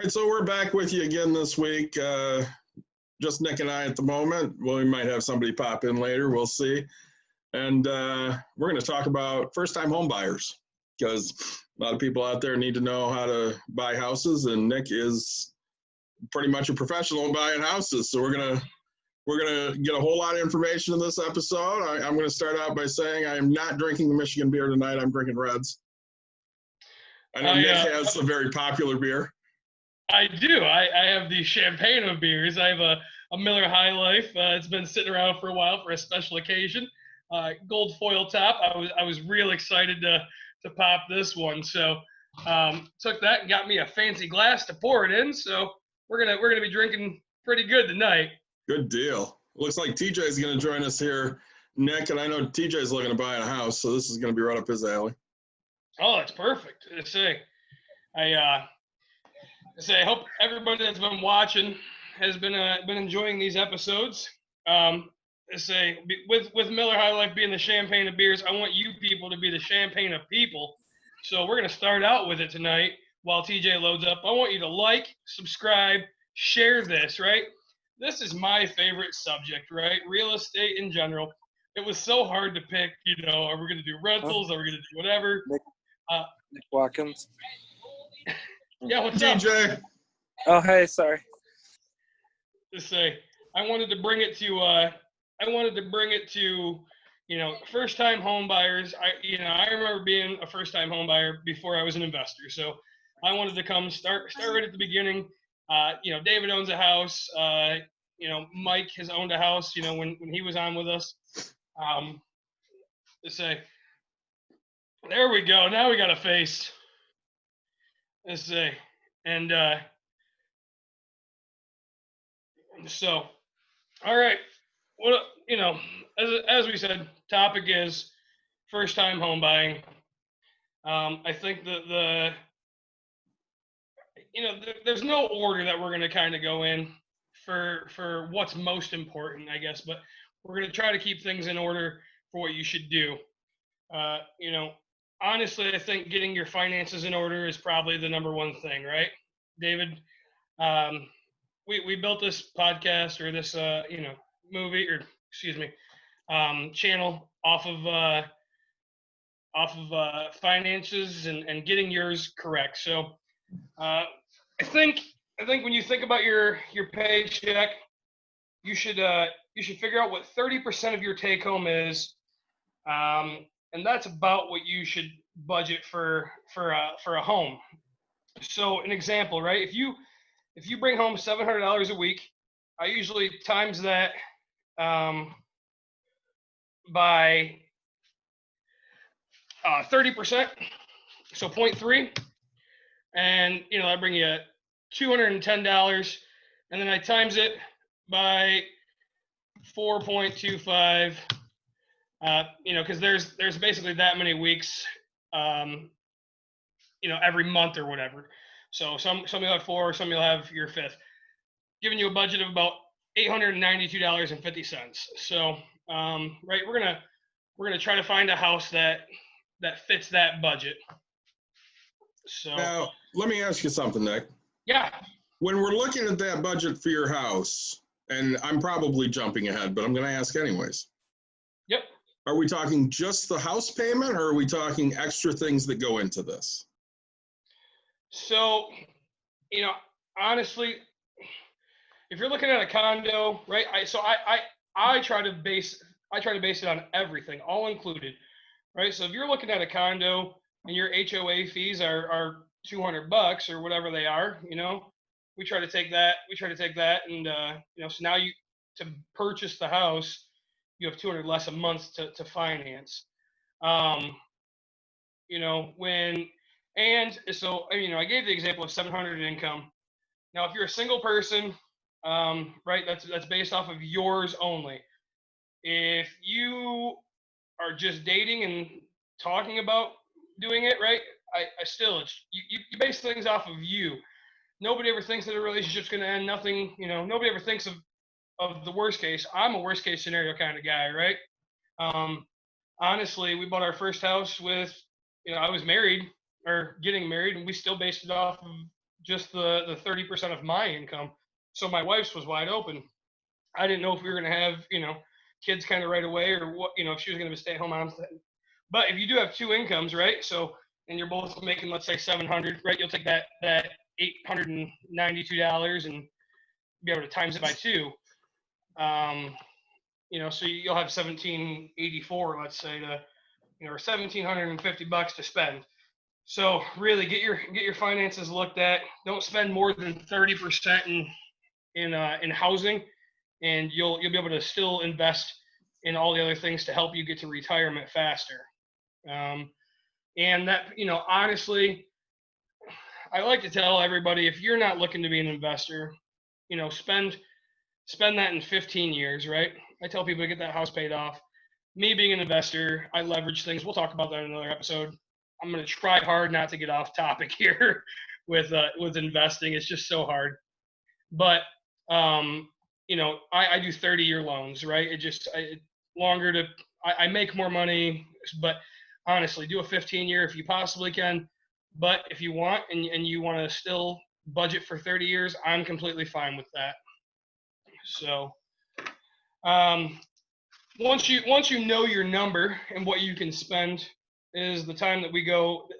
All right, so we're back with you again this week. Just Nick and I at the moment. Well, we might have somebody pop in later. We'll see. And we're going to talk about first-time home buyers because a lot of people out there need to know how to buy houses, and Nick is pretty much a professional in buying houses. So we're gonna get a whole lot of information in this episode. I'm going to start out by saying I am not drinking the Michigan beer tonight. I'm drinking Reds. I know Nick has a very popular beer. I do. I have the champagne of beers. I have a Miller High Life. It's been sitting around for a while for a special occasion. Gold foil top. I was real excited to pop this one. So took that and got me a fancy glass to pour it in. So we're gonna be drinking pretty good tonight. Good deal. Looks like TJ is gonna join us here, Nick, and I know TJ is looking to buy a house, so this is gonna be right up his alley. Oh, that's perfect. I hope everybody that's been watching has been enjoying these episodes. With Miller High Life being the champagne of beers, I want you people to be the champagne of people. So we're gonna start out with it tonight while TJ loads up. I want you to like, subscribe, share this. Right, this is my favorite subject. Right, real estate in general. It was so hard to pick. Are we gonna do rentals? Are we gonna do whatever? Nick Watkins. Yeah, what's TJ? up? Oh, hey, sorry. I wanted to bring it to first-time home buyers. I remember being a first-time home buyer before I was an investor. So I wanted to start right at the beginning. David owns a house. Mike has owned a house. When he was on with us. There we go. Now we got a face. And so, all right. Well, as we said, topic is first-time home buying. I think that there's no order that we're going to kind of go in for what's most important, I guess, but we're going to try to keep things in order for what you should do. Honestly, I think getting your finances in order is probably the number one thing, right, David? We built this podcast or this channel off of finances and getting yours correct. So I think when you think about your paycheck, you should figure out what 30% of your take home is. And that's about what you should budget for a home. So an example, right? If you bring home $700 a week, I usually times that by 30%, so 0.3, and I bring you $210, and then I times it by 4.25. Because there's basically that many weeks, every month or whatever. So some you'll have 4, some you'll have your 5th, giving you a budget of about $892.50. So right, we're gonna try to find a house that fits that budget. So now let me ask you something, Nick. Yeah. When we're looking at that budget for your house, and I'm probably jumping ahead, but I'm going to ask anyways. Yep. Are we talking just the house payment, or are we talking extra things that go into this? So, honestly, if you're looking at a condo, right? I try to base it on everything, all included, right? So if you're looking at a condo and your HOA fees are $200 or whatever they are, we try to take that, and so now to purchase the house, you have $200 less a month to finance. I gave the example of $700 income. Now, if you're a single person, right, that's based off of yours only. If you are just dating and talking about doing it, right, you base things off of you. Nobody ever thinks that a relationship's going to end. Nothing, nobody ever thinks of the worst case. I'm a worst case scenario kind of guy, right? Honestly, we bought our first house with, I was married or getting married, and we still based it off of just the 30% of my income. So my wife's was wide open. I didn't know if we were going to have, kids kind of right away, or what, if she was going to stay home mom. But if you do have two incomes, right? So, and you're both making, let's say 700, right? You'll take that $892 and be able to times it by two. So you'll have 1784, let's say, to, or $1,750 to spend. So really get your finances looked at. Don't spend more than 30% in housing, and you'll be able to still invest in all the other things to help you get to retirement faster. And that, honestly, I like to tell everybody, if you're not looking to be an investor, spend that in 15 years, right? I tell people to get that house paid off. Me being an investor, I leverage things. We'll talk about that in another episode. I'm going to try hard not to get off topic here with investing. It's just so hard. But, I do 30-year loans, right? I make more money, but honestly, do a 15-year if you possibly can. But if you want, and you want to still budget for 30 years, I'm completely fine with that. So, once you know your number and what you can spend, is the time that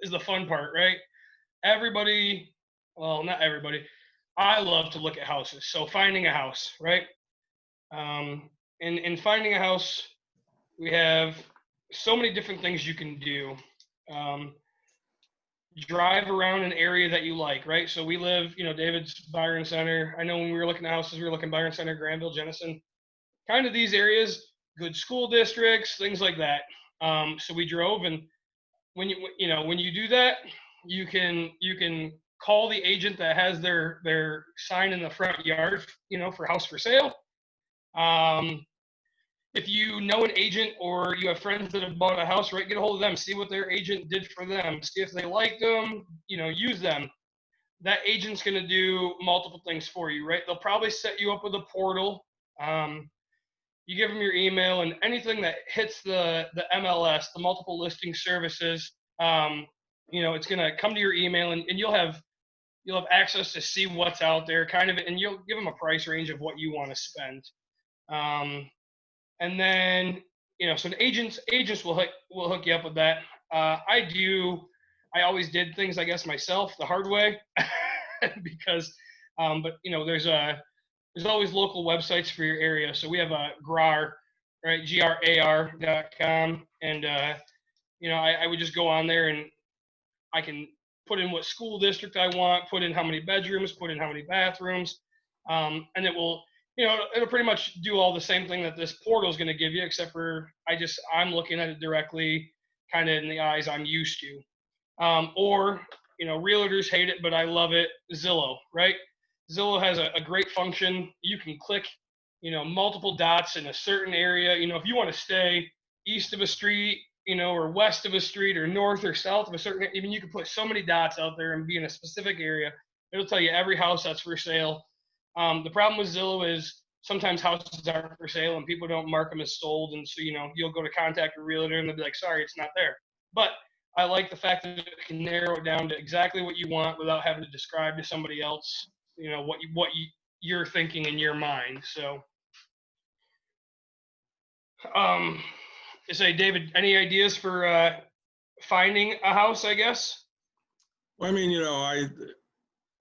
is the fun part, right? Everybody, well, not everybody. I love to look at houses. So finding a house, right? In finding a house, we have so many different things you can do. Drive around an area that you like, right? So we live, David's Byron Center. I know when we were looking at houses, we were looking Byron Center, Granville, Jenison, kind of these areas, good school districts, things like that. So we drove, and when you do that, you can call the agent that has their sign in the front yard, for house for sale. If you know an agent or you have friends that have bought a house, right, get a hold of them, see what their agent did for them, see if they liked them, use them. That agent's going to do multiple things for you, right? They'll probably set you up with a portal. You give them your email, and anything that hits the MLS, the multiple listing services, it's going to come to your email, and you'll have access to see what's out there, kind of, and you'll give them a price range of what you want to spend. And then, so the agents will hook you up with that. I always did things, I guess, myself the hard way because, but there's always local websites for your area. So we have a GRAR, right? GRAR.com. And, I would just go on there, and I can put in what school district I want, put in how many bedrooms, put in how many bathrooms. And it will, it'll pretty much do all the same thing that this portal is going to give you, except for I'm looking at it directly, kind of in the eyes I'm used to. Or, realtors hate it, but I love it. Zillow, right? Zillow has a great function. You can click, multiple dots in a certain area. If you want to stay east of a street, or west of a street, or north or south of a certain, even you can put so many dots out there and be in a specific area. It'll tell you every house that's for sale. The problem with Zillow is sometimes houses aren't for sale and people don't mark them as sold. And so, you'll go to contact a realtor and they'll be like, sorry, it's not there. But I like the fact that it can narrow it down to exactly what you want without having to describe to somebody else, what you're thinking in your mind. So, say, David, any ideas for finding a house, I guess? Well, I mean,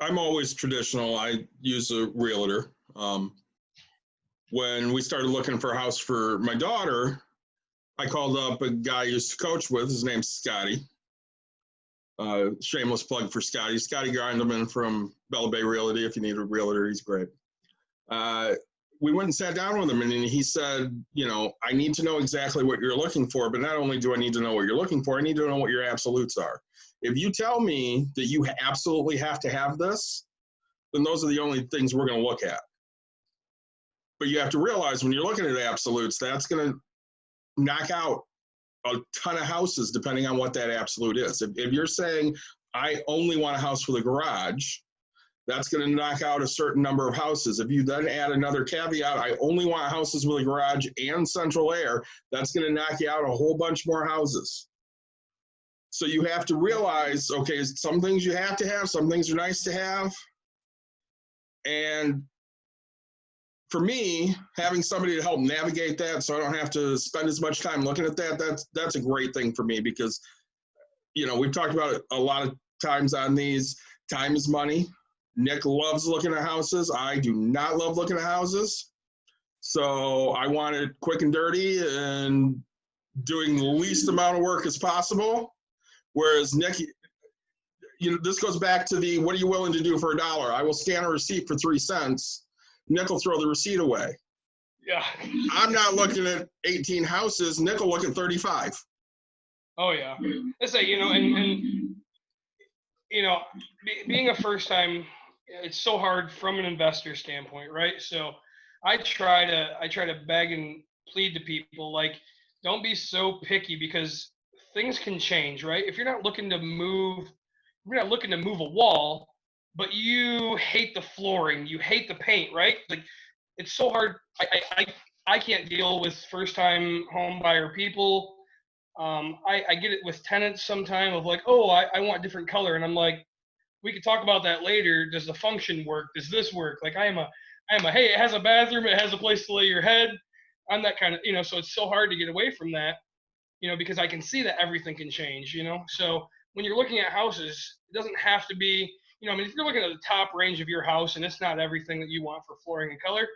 I'm always traditional. I use a realtor. When we started looking for a house for my daughter, I called up a guy I used to coach with. His name's Scotty. Shameless plug for Scotty. Scotty Grindelman from Bella Bay Realty. If you need a realtor, he's great. We went and sat down with him, and he said, I need to know exactly what you're looking for, but not only do I need to know what you're looking for, I need to know what your absolutes are. If you tell me that you absolutely have to have this, then those are the only things we're going to look at. But you have to realize when you're looking at absolutes, that's going to knock out a ton of houses depending on what that absolute is. If you're saying, I only want a house with a garage, that's going to knock out a certain number of houses. If you then add another caveat, I only want houses with a garage and central air, that's going to knock you out a whole bunch more houses. So you have to realize, okay, some things you have to have, some things are nice to have. And for me, having somebody to help navigate that so I don't have to spend as much time looking at that, that's a great thing for me because, you know, we've talked about it a lot of times on these. Time is money. Nick loves looking at houses. I do not love looking at houses. So I want it quick and dirty and doing the least amount of work as possible. Whereas Nick, you know, this goes back to the, what are you willing to do for $1? I will scan a receipt for 3 cents. Nick will throw the receipt away. Yeah. I'm not looking at 18 houses. Nick will look at 35. Oh yeah. I say, you know, and you know, being a first time, it's so hard from an investor standpoint, right? So I try to beg and plead to people, like, don't be so picky because things can change, right? If you're not looking to move, you're not looking to move a wall, but you hate the flooring, you hate the paint, right? Like, it's so hard. I can't deal with first time home buyer people. I get it with tenants sometime of like, oh, I want different color. And I'm like, we could talk about that later. Does the function work? Does this work? Like I am a, hey, it has a bathroom. It has a place to lay your head. I'm that kind of, you know, so it's so hard to get away from that, you know, because I can see that everything can change, you know? So when you're looking at houses, it doesn't have to be, you know, I mean, if you're looking at the top range of your house and it's not everything that you want for flooring and color,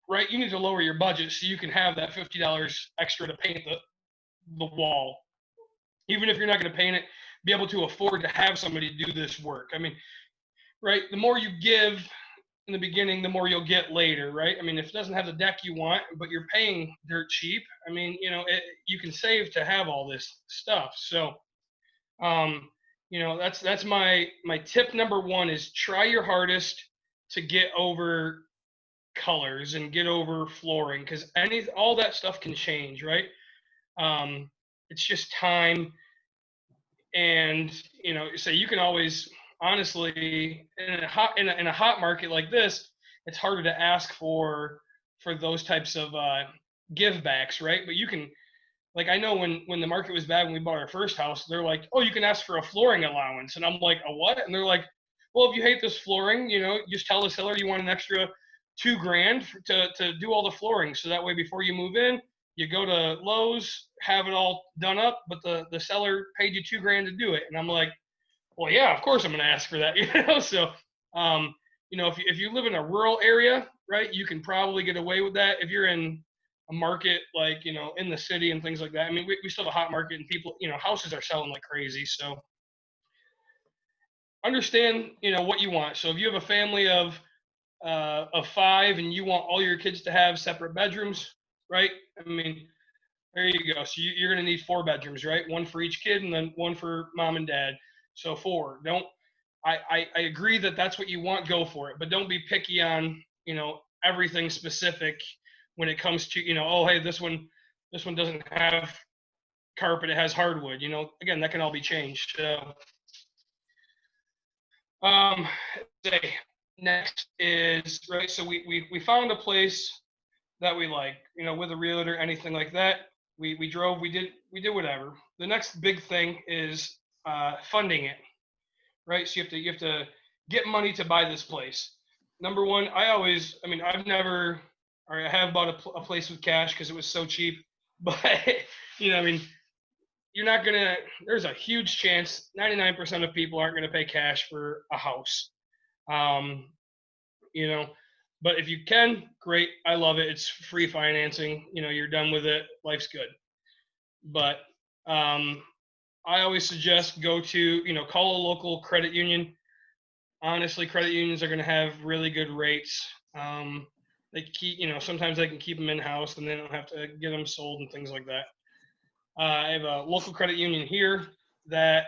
right? You need to lower your budget so you can have that $50 extra to paint the wall. Even if you're not going to paint it, be able to afford to have somebody do this work. I mean, right? The more you give in the beginning, the more you'll get later, right? I mean, if it doesn't have the deck you want, but you're paying dirt cheap, I mean, you know, you can save to have all this stuff. So, you know, that's my tip number one is try your hardest to get over colors and get over flooring because all that stuff can change, right? It's just time. And you know, so you can always honestly in a hot market like this, it's harder to ask for those types of give backs, right? But you can, like, I know when the market was bad when we bought our first house, they're like, oh, you can ask for a flooring allowance, and I'm like, a what? And they're like, well, if you hate this flooring, you know, just tell the seller you want an extra $2,000 to do all the flooring, so that way before you move in, you go to Lowe's, have it all done up, but the seller paid you $2,000 to do it. And I'm like, well, yeah, of course I'm going to ask for that, you know? So, you know, if you live in a rural area, right, you can probably get away with that. If you're in a market like, you know, in the city and things like that, I mean, we still have a hot market and people, you know, houses are selling like crazy. So understand, you know, what you want. So if you have a family of 5 and you want all your kids to have separate bedrooms, right? I mean, there you go. So you're going to need 4 bedrooms, right? One for each kid and then one for mom and dad. So 4. I agree that that's what you want, go for it. But don't be picky on, you know, everything specific when it comes to, you know, oh, hey, this one doesn't have carpet, it has hardwood. You know, again, that can all be changed. So, next is, right, so we found a place that we like, you know, with a realtor, anything like that. We drove, we did whatever. The next big thing is funding it, right? So you have to get money to buy this place. Number one, I've never, or I have bought a place with cash because it was so cheap, but you know, I mean, you're not gonna. There's a huge chance 99% of people aren't gonna pay cash for a house. You know, but if you can, great. I love it. It's free financing. You know, you're done with it. Life's good. But I always suggest go to, you know, call a local credit union. Honestly, credit unions are going to have really good rates. They keep, you know, sometimes they can keep them in house and they don't have to get them sold and things like that. I have a local credit union here that,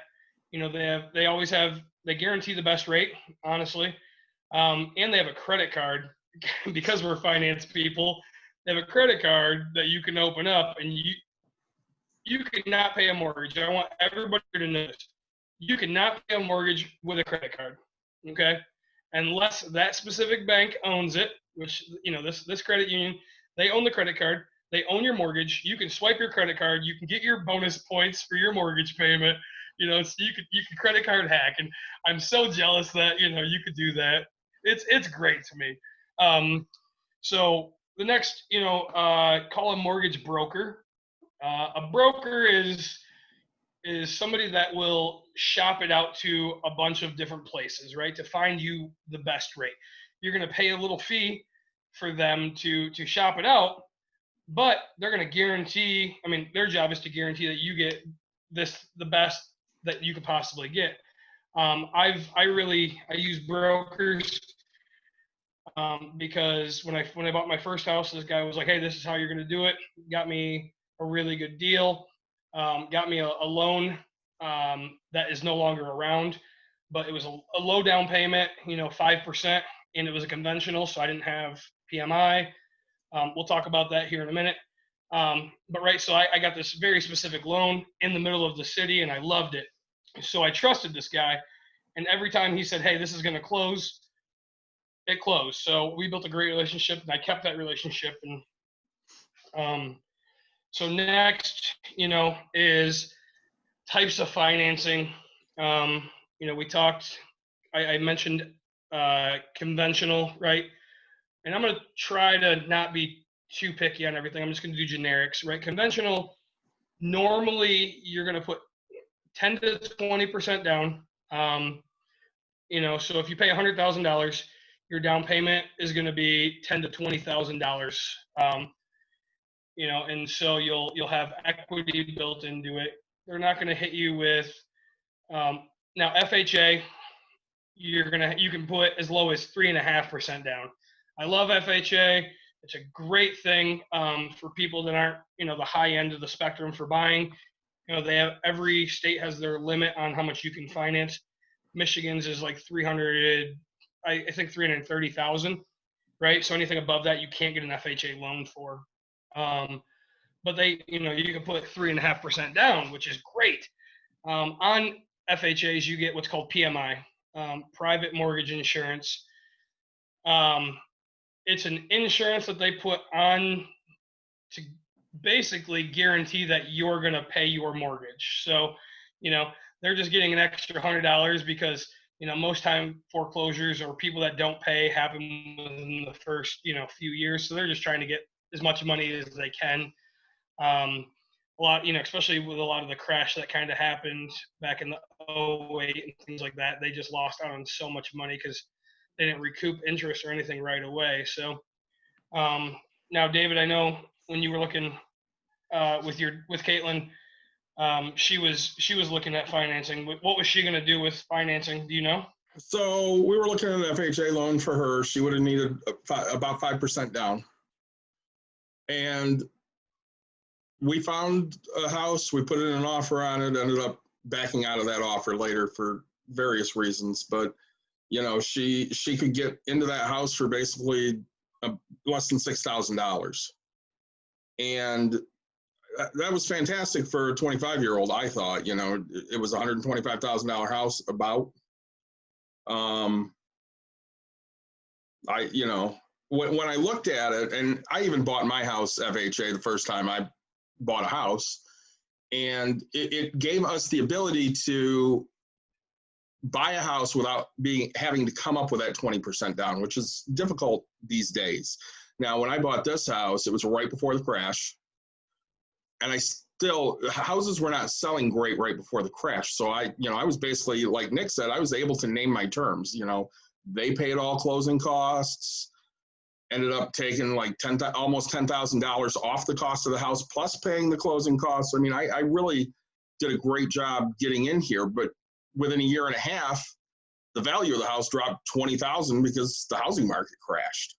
you know, they guarantee the best rate, honestly. And they have a credit card because we're finance people. They have a credit card that you can open up and you cannot pay a mortgage. I want everybody to know this. You cannot pay a mortgage with a credit card, okay? Unless that specific bank owns it, which, you know, this credit union, they own the credit card. They own your mortgage. You can swipe your credit card. You can get your bonus points for your mortgage payment. So you could credit card hack, and I'm so jealous that you could do that. It's great to me. So the next, call a mortgage broker. A broker is somebody that will shop it out to a bunch of different places, right, to find you the best rate. You're going to pay a little fee for them to shop it out, but they're going to guarantee, their job is to guarantee that you get the best that you could possibly get. I use brokers because when I bought my first house, this guy was like, hey, this is how you're going to do it. Got me a really good deal. Got me a loan that is no longer around, but it was a low down payment, 5%, and it was a conventional, so I didn't have PMI. We'll talk about that here in a minute. But right, so I got this very specific loan in the middle of the city, and I loved it. So I trusted this guy, and every time he said, hey, this is going to close, it closed. So we built a great relationship, and I kept that relationship. And so next, is types of financing. We talked, I mentioned conventional, right? And I'm going to try to not be too picky on everything. I'm just going to do generics, right? Conventional, normally you're going to put 10 to 20% down. So if you pay $100,000, your down payment is going to be $10,000 to $20,000. And so you'll have equity built into it. They're not going to hit you with now FHA. You can put as low as 3.5% down. I love FHA. It's a great thing for people that aren't the high end of the spectrum for buying. Every state has their limit on how much you can finance. Michigan's is like 330,000, right? So anything above that, you can't get an FHA loan for. But you can put 3.5% down, which is great. On FHAs, you get what's called PMI, private mortgage insurance. It's an insurance that they put on to basically guarantee that you're going to pay your mortgage. So, they're just getting an extra $100 because, most time foreclosures or people that don't pay happen within the first, few years. So they're just trying to get as much money as they can. A lot, especially with a lot of the crash that kind of happened back in the 2008 and things like that, they just lost out on so much money because they didn't recoup interest or anything right away. So now, David, I know when you were looking with Caitlin, she was looking at financing. What was she going to do with financing? Do you know? So we were looking at an FHA loan for her. She would have needed about 5% down. And we found a house. We put in an offer on it. Ended up backing out of that offer later for various reasons. But she could get into that house for basically less than $6,000, and that was fantastic for a 25-year-old. I thought, it was a $125,000 house about. When I looked at it, and I even bought my house FHA the first time I bought a house, and it gave us the ability to buy a house without having to come up with that 20% down, which is difficult these days. Now, when I bought this house, it was right before the crash, and houses were not selling great right before the crash. So I was basically, like Nick said, I was able to name my terms. They paid all closing costs, ended up taking like almost $10,000 off the cost of the house, plus paying the closing costs. I really did a great job getting in here, but within a year and a half, the value of the house dropped $20,000 because the housing market crashed.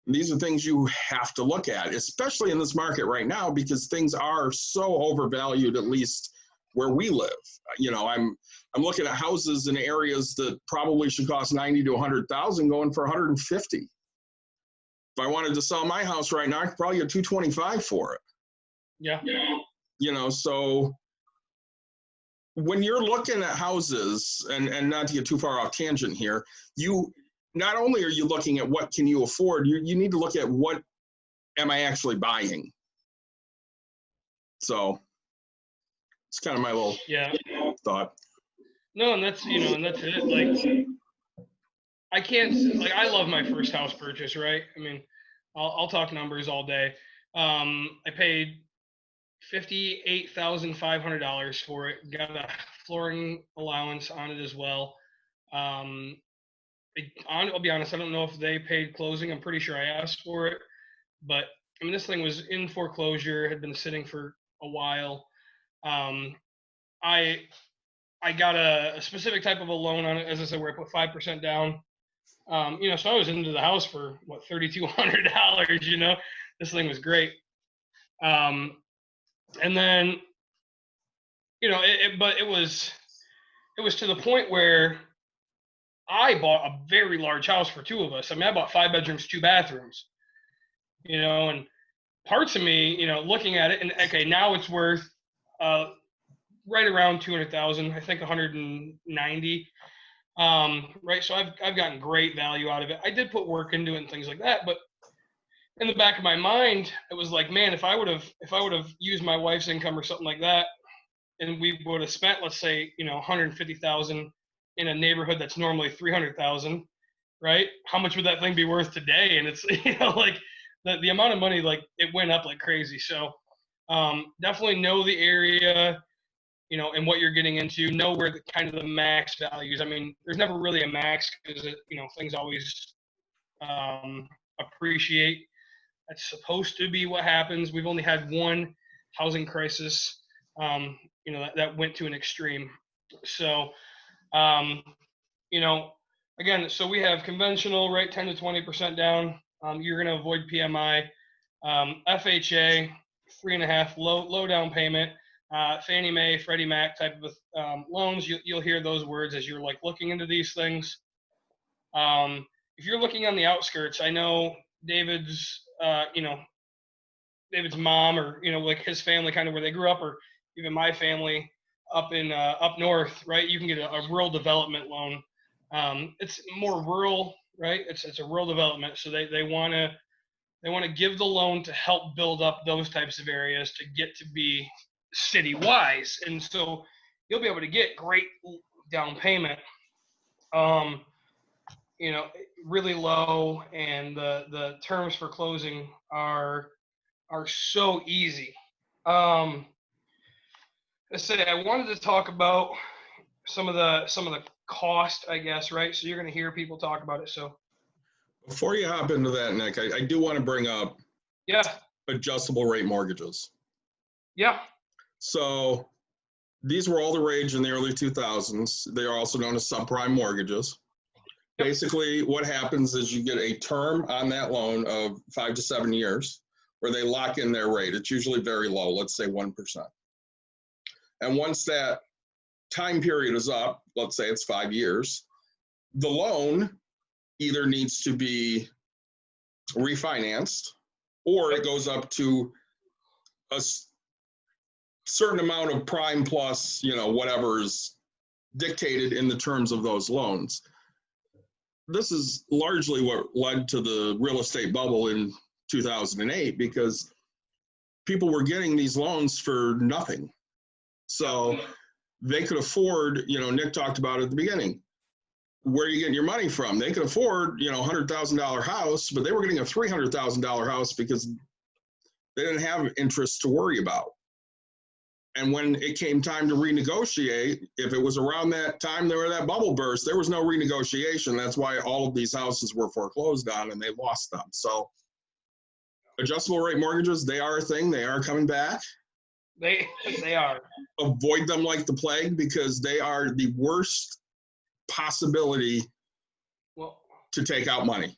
And these are things you have to look at, especially in this market right now, because things are so overvalued, at least where we live. I'm looking at houses in areas that probably should cost $90,000 to $100,000 going for $150,000. If I wanted to sell my house right now, I could probably get $225,000 for it. Yeah. So when you're looking at houses, and not to get too far off tangent here, not only are you looking at what can you afford, you need to look at what am I actually buying. So it's kind of my little thought. No, and that's it. Like, I love my first house purchase, right? I mean, I'll talk numbers all day. I paid $58,500 for it. Got a flooring allowance on it as well. I'll be honest, I don't know if they paid closing. I'm pretty sure I asked for it, but I mean, this thing was in foreclosure, had been sitting for a while. I got a specific type of a loan on it, as I said, where I put 5% down. So I was into the house for what, $3,200. This thing was great. And then, but it was to the point where I bought a very large house for two of us. I mean, I bought 5 bedrooms, 2 bathrooms. And parts of me, looking at it, and okay, now it's worth right around 200,000. I think 190. Right. So I've gotten great value out of it. I did put work into it and things like that, but in the back of my mind, it was like, man, if I would have used my wife's income or something like that, and we would have spent, let's say, 150,000 in a neighborhood that's normally 300,000, right? How much would that thing be worth today? And it's, like the amount of money, like it went up like crazy. So definitely know the area, and what you're getting into, know where the kind of the max values. I mean, there's never really a max because, things always appreciate. That's supposed to be what happens. We've only had one housing crisis, that went to an extreme. So, again, so we have conventional, right, 10 to 20% down. You're going to avoid PMI. FHA, 3.5, low down payment. Fannie Mae, Freddie Mac type of loans, you'll hear those words as you're like looking into these things. If you're looking on the outskirts, I know David's mom, or like his family, kind of where they grew up, or even my family up in up north, right? You can get a rural development loan. It's more rural, right? It's a rural development, so they want to give the loan to help build up those types of areas to get to be city wise, and so you'll be able to get great down payment, really low, and the terms for closing are so easy. I say I wanted to talk about some of the cost, I guess, right? So you're going to hear people talk about it. So Before you hop into that, Nick, I do want to bring up adjustable rate mortgages. Yeah. So these were all the rage in the early 2000s. They are also known as subprime mortgages. Yep. Basically, what happens is you get a term on that loan of 5 to 7 years where they lock in their rate. It's usually very low, let's say 1%. And once that time period is up, let's say it's 5 years, the loan either needs to be refinanced or it goes up to a certain amount of prime plus, whatever is dictated in the terms of those loans. This is largely what led to the real estate bubble in 2008, because people were getting these loans for nothing. So they could afford, Nick talked about it at the beginning, where are you getting your money from? They could afford, $100,000 house, but they were getting a $300,000 house because they didn't have interest to worry about. And when it came time to renegotiate, if it was around that time there that bubble burst, there was no renegotiation. That's why all of these houses were foreclosed on and they lost them. So adjustable rate mortgages, they are a thing. They are coming back. They are. Avoid them like the plague, because they are the worst possibility to take out money.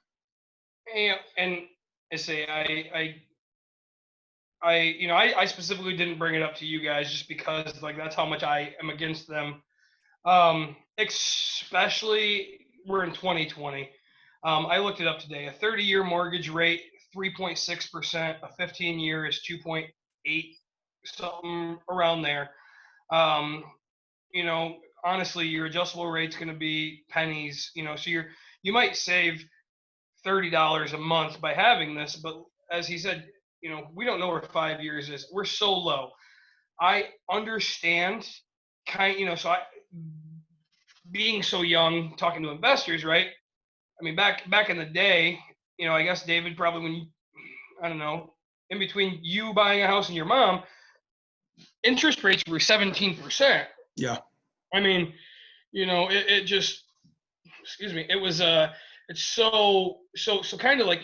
And I say I specifically didn't bring it up to you guys just because that's how much I am against them. Especially we're in 2020. I looked it up today. A 30-year mortgage rate, 3.6%. A 15-year is 2.8, something around there. Honestly, your adjustable rate's going to be pennies. So you might save $30 a month by having this, but as he said, we don't know where 5 years is. We're so low. I understand so being so young, talking to investors, right? I mean, back in the day, I guess David, probably I don't know, in between you buying a house and your mom, interest rates were 17%. Yeah. I mean, it just, excuse me, it was it's so kind of like,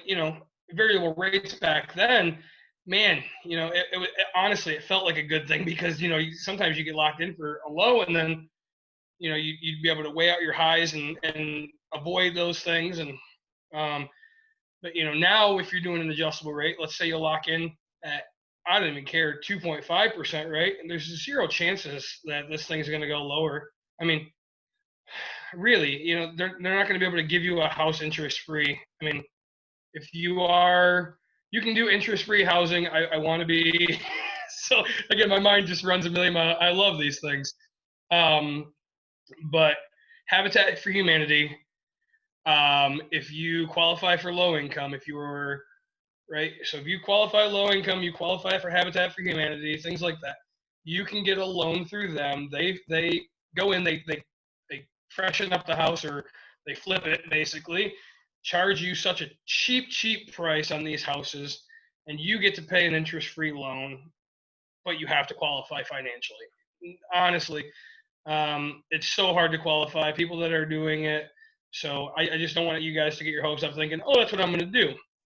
variable rates back then. Man, honestly, it felt like a good thing because sometimes you get locked in for a low, and then you'd be able to weigh out your highs and avoid those things. And but now if you're doing an adjustable rate, let's say you lock in at, I don't even care, 2.5%, right? And there's zero chances that this thing's going to go lower. I mean, really, they're not going to be able to give you a house interest free. I mean, if you can do interest free housing. I want to be so again, my mind just runs a million miles. I love these things. But Habitat for Humanity, if you qualify for low income, if you were right, so if you qualify low income, you qualify for Habitat for Humanity, things like that. You can get a loan through them. They go in, they freshen up the house, or they flip it basically, charge you such a cheap price on these houses, and you get to pay an interest-free loan, but you have to qualify financially. Honestly, it's so hard to qualify. People that are doing it, so I just don't want you guys to get your hopes up thinking, oh, that's what I'm going to do.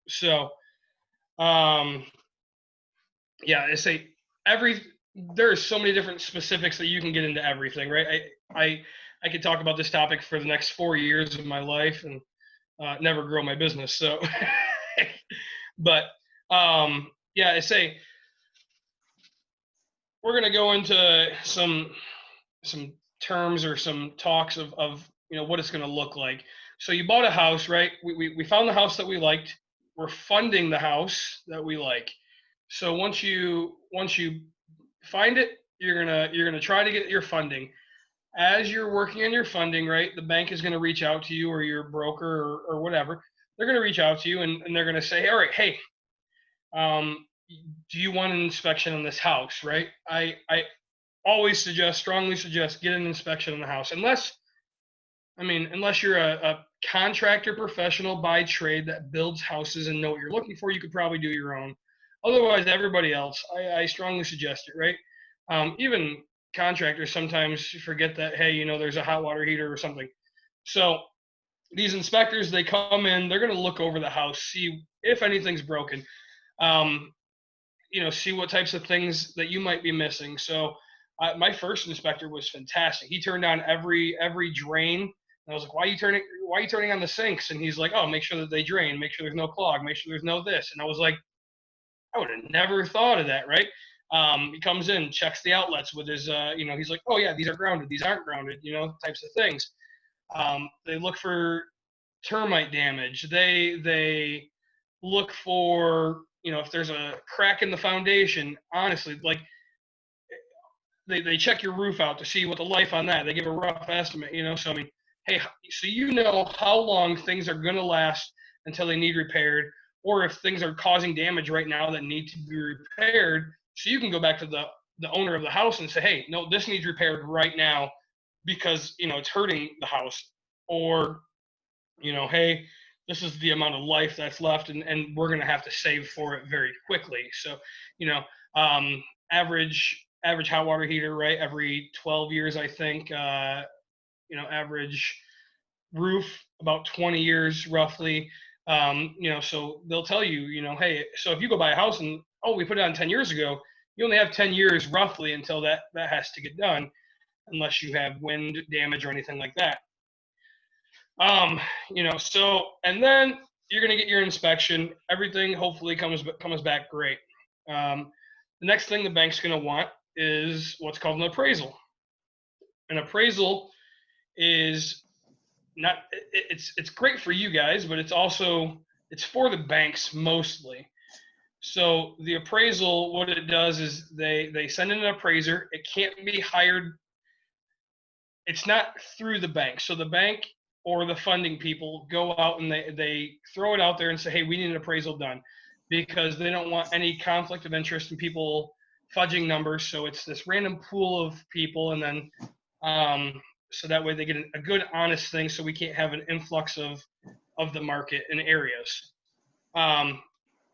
So, yeah, I say there's so many different specifics that you can get into everything, right? I could talk about this topic for the next 4 years of my life and never grow my business. So, but yeah, I say we're going to go into some terms or some talks of what it's going to look like. So you bought a house, right? We found the house that we liked. We're funding the house that we like. So once you find it, you're gonna try to get your funding. As you're working on your funding, right, the bank is going to reach out to you, or your broker, or whatever. They're going to reach out to you, and they're going to say, all right, hey, do you want an inspection on this house, right? I always strongly suggest, get an inspection on the house. Unless you're a contractor professional by trade that builds houses and know what you're looking for, you could probably do your own. Otherwise, everybody else, I strongly suggest it, right? Even contractors sometimes forget that, hey, there's a hot water heater or something. So these inspectors, they come in, they're going to look over the house, see if anything's broken, see what types of things that you might be missing. So my first inspector was fantastic. He turned on every drain. And I was like, why are you turning on the sinks? And he's like, oh, make sure that they drain, make sure there's no clog, make sure there's no this. And I was like, I would have never thought of that, right? He comes in, checks the outlets with his, he's like, oh yeah, these are grounded, these aren't grounded, types of things. They look for termite damage. They look for, if there's a crack in the foundation. Honestly, like they check your roof out to see what the life on that. They give a rough estimate, So I mean, hey, so how long things are going to last until they need repaired, or if things are causing damage right now that need to be repaired. So you can go back to the owner of the house and say, hey, no, this needs repaired right now because, it's hurting the house. Or, hey, this is the amount of life that's left, and we're going to have to save for it very quickly. So, average hot water heater, right? Every 12 years, I think, average roof about 20 years roughly. So they'll tell you, hey, so if you go buy a house and, oh, we put it on 10 years ago, you only have 10 years roughly until that has to get done, unless you have wind damage or anything like that. So, and then you're going to get your inspection. Everything hopefully comes back great. The next thing the bank's going to want is what's called an appraisal. An appraisal is not, it's great for you guys, but it's for the banks mostly. So the appraisal, what it does is they send in an appraiser. It can't be hired. It's not through the bank. So the bank or the funding people go out and they throw it out there and say, hey, we need an appraisal done, because they don't want any conflict of interest and people fudging numbers. So it's this random pool of people, and then so that way they get a good, honest thing. So we can't have an influx of the market in areas.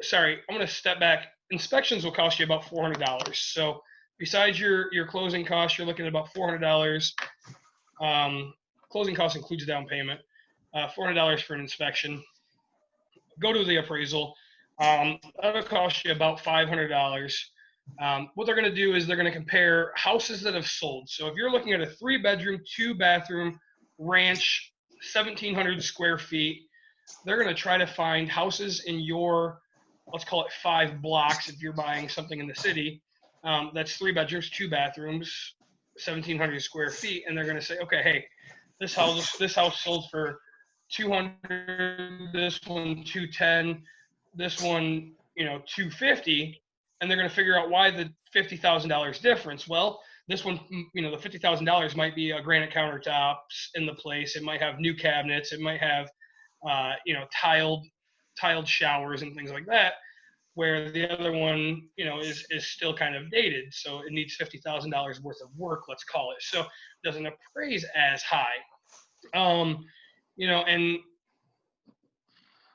Sorry, I'm going to step back. Inspections will cost you about $400. So besides your closing costs, you're looking at about $400. Closing costs includes down payment. $400 for an inspection. Go to the appraisal. That'll cost you about $500. What they're going to do is they're going to compare houses that have sold. So if you're looking at a 3-bedroom, 2-bathroom ranch, 1,700 square feet, they're going to try to find houses in your, let's call it 5 blocks if you're buying something in the city. That's 3 bedrooms, 2 bathrooms, 1,700 square feet, and they're going to say, okay, hey, this house sold for 200, this one 210, this one, 250, and they're going to figure out why the $50,000 difference. Well, this one, the $50,000 might be a granite countertops in the place. It might have new cabinets. It might have, tiled showers and things like that. Where the other one, is still kind of dated, so it needs $50,000 worth of work, let's call it. So it doesn't appraise as high. And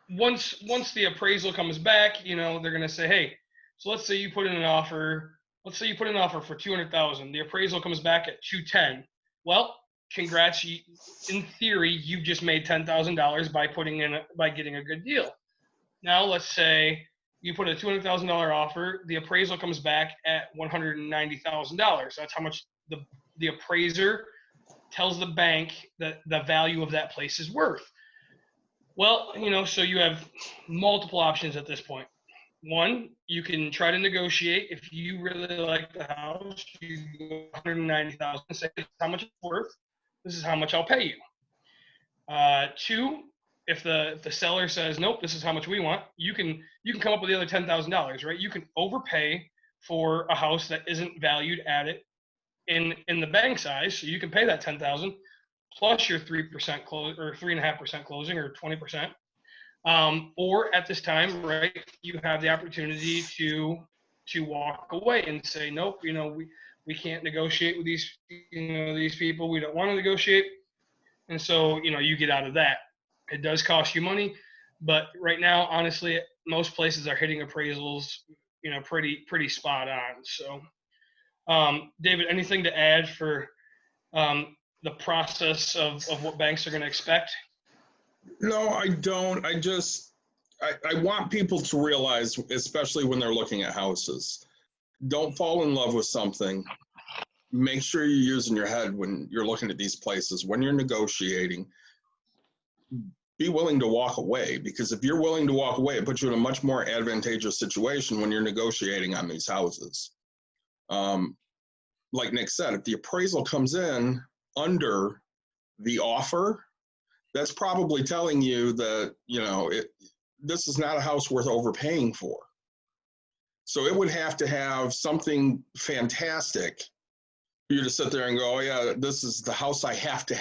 once the appraisal comes back, they're going to say, hey, so let's say you put in an offer. Let's say you put in an offer for $200,000. The appraisal comes back at $210,000. Well, congrats. In theory, you've just made $10,000 by getting a good deal. Now, let's say you put a $200,000 offer. The appraisal comes back at $190,000. That's how much the appraiser tells the bank that the value of that place is worth. Well, so you have multiple options at this point. One, you can try to negotiate. If you really like the house, you go $190,000 and say, this is how much it's worth. This is how much I'll pay you. Two, if the seller says, nope, this is how much we want, you can come up with the other $10,000, right? You can overpay for a house that isn't valued at it in the bank's eyes. So you can pay that $10,000 plus your 3% close or 3.5% closing or 20%. Or at this time, right, you have the opportunity to walk away and say, nope, we can't negotiate with these people. We don't want to negotiate. And so, you get out of that. It does cost you money, but right now, honestly, most places are hitting appraisals, pretty spot on. So, David, anything to add for the process of what banks are going to expect? No, I don't. I want people to realize, especially when they're looking at houses, don't fall in love with something. Make sure you're using your head when you're looking at these places. When you're negotiating, be willing to walk away, because if you're willing to walk away, it puts you in a much more advantageous situation when you're negotiating on these houses. Like Nick said, if the appraisal comes in under the offer, that's probably telling you that, this is not a house worth overpaying for. So it would have to have something fantastic for you to sit there and go, oh yeah, this is the house I have to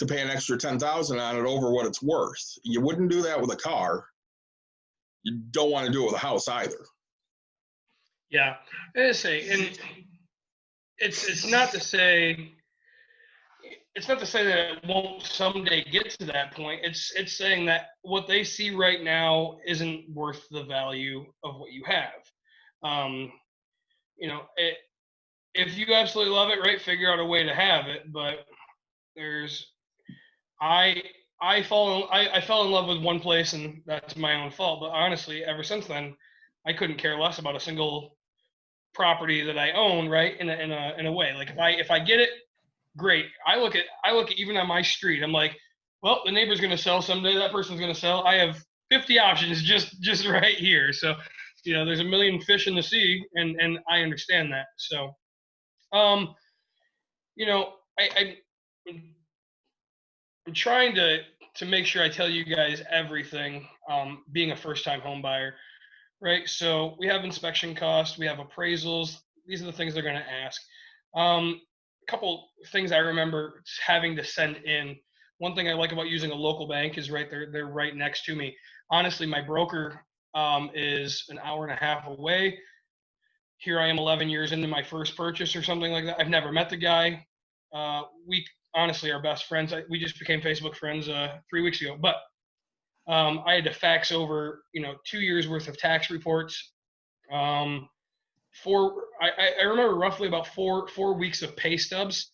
pay an extra $10,000 on it over what it's worth. You wouldn't do that with a car. You don't want to do it with a house either. Yeah, and it's not to say that it won't someday get to that point. It's saying that what they see right now isn't worth the value of what you have. If you absolutely love it, right, figure out a way to have it. But I fell in love with one place, and that's my own fault. But honestly, ever since then, I couldn't care less about a single property that I own, right? In a way, like if I get it, great. I look at even on my street, I'm like, well, the neighbor's going to sell someday. That person's going to sell. I have 50 options just right here. So, there's a million fish in the sea, and I understand that. So, I'm trying to make sure I tell you guys everything, being a first-time home buyer, right? So we have inspection costs, we have appraisals. These are the things they're going to ask. A couple things I remember having to send in. One thing I like about using a local bank is they're right next to me. Honestly, my broker is an hour and a half away. here I am 11 years into my first purchase or something like that. I've never met the guy. We honestly are best friends. We just became Facebook friends 3 weeks ago. But I had to fax over, 2 years worth of tax reports. I remember roughly about four weeks of pay stubs,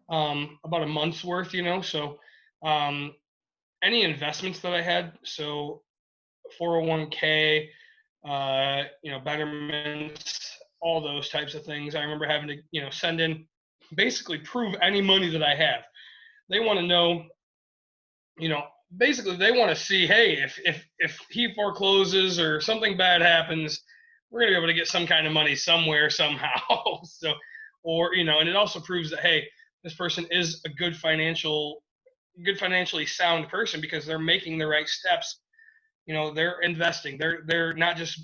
about a month's worth, So any investments that I had, so 401k, betterments, all those types of things. I remember having to, send in, basically prove any money that I have. They want to know, basically they want to see, hey, if he forecloses or something bad happens, we're going to be able to get some kind of money somewhere, somehow. So, and it also proves that, hey, this person is a good financially sound person because they're making the right steps. They're investing. They're not just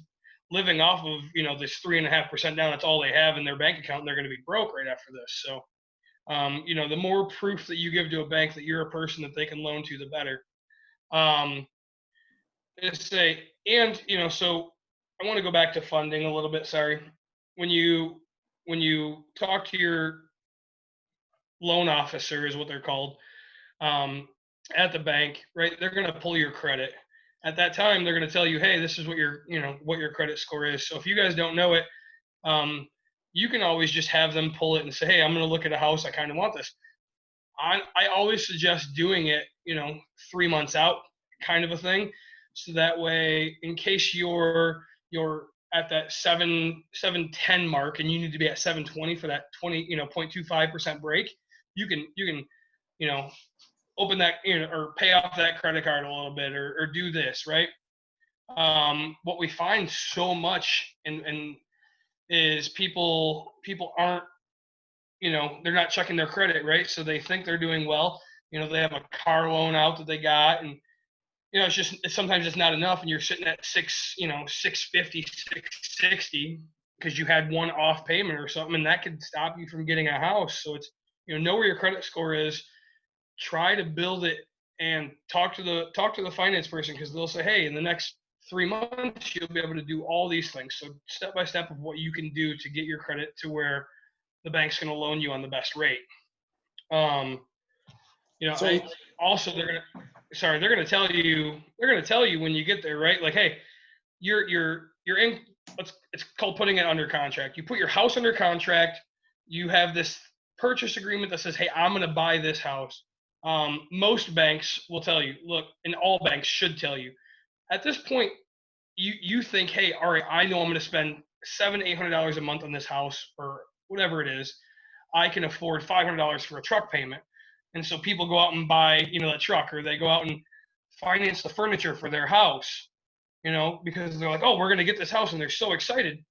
living off of, this 3.5% down. That's all they have in their bank account, and they're going to be broke right after this. So, the more proof that you give to a bank that you're a person that they can loan to, the better. So I want to go back to funding a little bit. Sorry. When you talk to your loan officer, is what they're called, at the bank, right? They're going to pull your credit. At that time, they're going to tell you, hey, this is what your credit score is. So if you guys don't know it, you can always just have them pull it and say, hey, I'm going to look at a house. I kind of want this. I always suggest doing it, 3 months out, kind of a thing. So that way, in case you're at that 710 mark and you need to be at 720 for that 0.25% break, you can open that, or pay off that credit card a little bit, or do this, right? What we find so much and is people aren't, they're not checking their credit, right? So they think they're doing well. They have a car loan out that they got, and sometimes it's not enough, and you're sitting at 650, 660 because you had one off payment or something, and that could stop you from getting a house. So it's, know where your credit score is, try to build it, and talk to the finance person, because they'll say, hey, in the next 3 months you'll be able to do all these things. So step by step of what you can do to get your credit to where the bank's going to loan you on the best rate. Also they're going to tell you when you get there, right? Like, hey, you're in, it's called putting it under contract. You put your house under contract. You have this purchase agreement that says, hey, I'm going to buy this house. Most banks will tell you, look, and all banks should tell you, at this point, you think, hey, all right, I know I'm going to spend $700-800 a month on this house, or whatever it is. I can afford $500 for a truck payment. And so people go out and buy, that truck, or they go out and finance the furniture for their house, because they're like, oh, we're going to get this house, and they're so excited.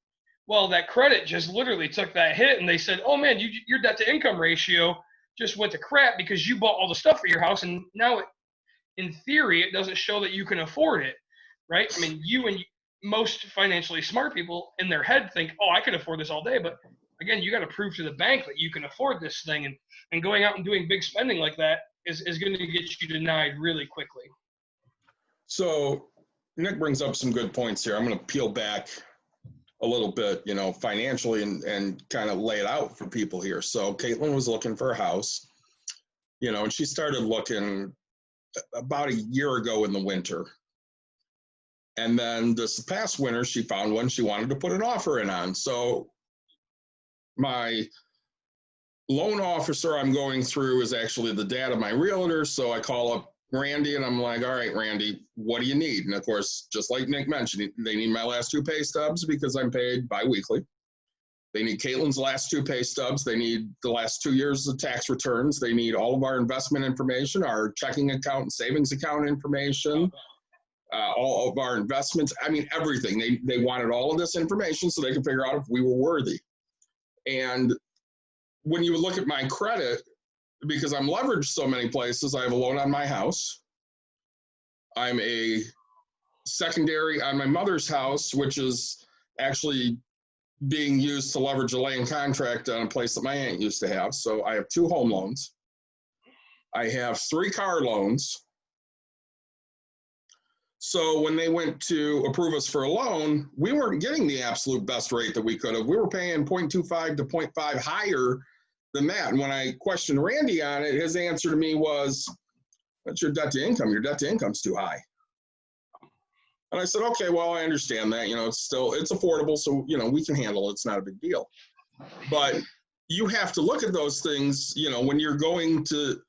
Well, that credit just literally took that hit, and they said, oh man, your debt to income ratio just went to crap because you bought all the stuff for your house, and now in theory, it doesn't show that you can afford it, right? I mean, you and most financially smart people in their head think, oh, I can afford this all day, but again, you got to prove to the bank that you can afford this thing, and going out and doing big spending like that is going to get you denied really quickly. So Nick brings up some good points here. I'm going to peel back a little bit, financially, and kind of lay it out for people here. So Caitlin was looking for a house, and she started looking about a year ago in the winter. And then this past winter, she found one she wanted to put an offer in on. So my loan officer I'm going through is actually the dad of my realtor. So I call up Randy, and I'm like, all right, Randy, what do you need? And of course, just like Nick mentioned, they need my last 2 pay stubs because I'm paid biweekly. They need Caitlin's last 2 pay stubs. They need the last 2 years of tax returns. They need all of our investment information, our checking account and savings account information, all of our investments. I mean, everything. They wanted all of this information so they could figure out if we were worthy. And when you look at my credit, because I'm leveraged so many places, I have a loan on my house. I'm a secondary on my mother's house, which is actually being used to leverage a land contract on a place that my aunt used to have. So I have 2 home loans. I have 3 car loans. So when they went to approve us for a loan, we weren't getting the absolute best rate that we could have. We were paying 0.25 to 0.5 higher than that. And when I questioned Randy on it, his answer to me was, "That's your debt to income. Your debt to income's too high." And I said, "Okay, well, I understand that. It's affordable, so we can handle it. It's not a big deal." But you have to look at those things, when you're going to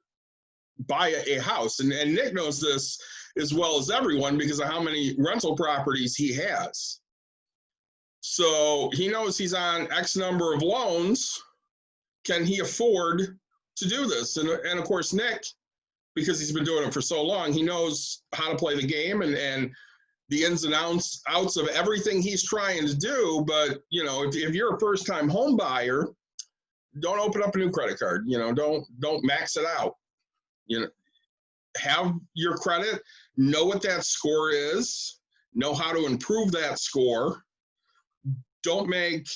buy a house. And Nick knows this as well as everyone because of how many rental properties he has. So he knows he's on X number of loans. Can he afford to do this? And of course, Nick, because he's been doing it for so long, he knows how to play the game and the ins and outs of everything he's trying to do. But, if you're a first-time home buyer, don't open up a new credit card. Don't max it out. Have your credit, know what that score is, know how to improve that score. Don't make,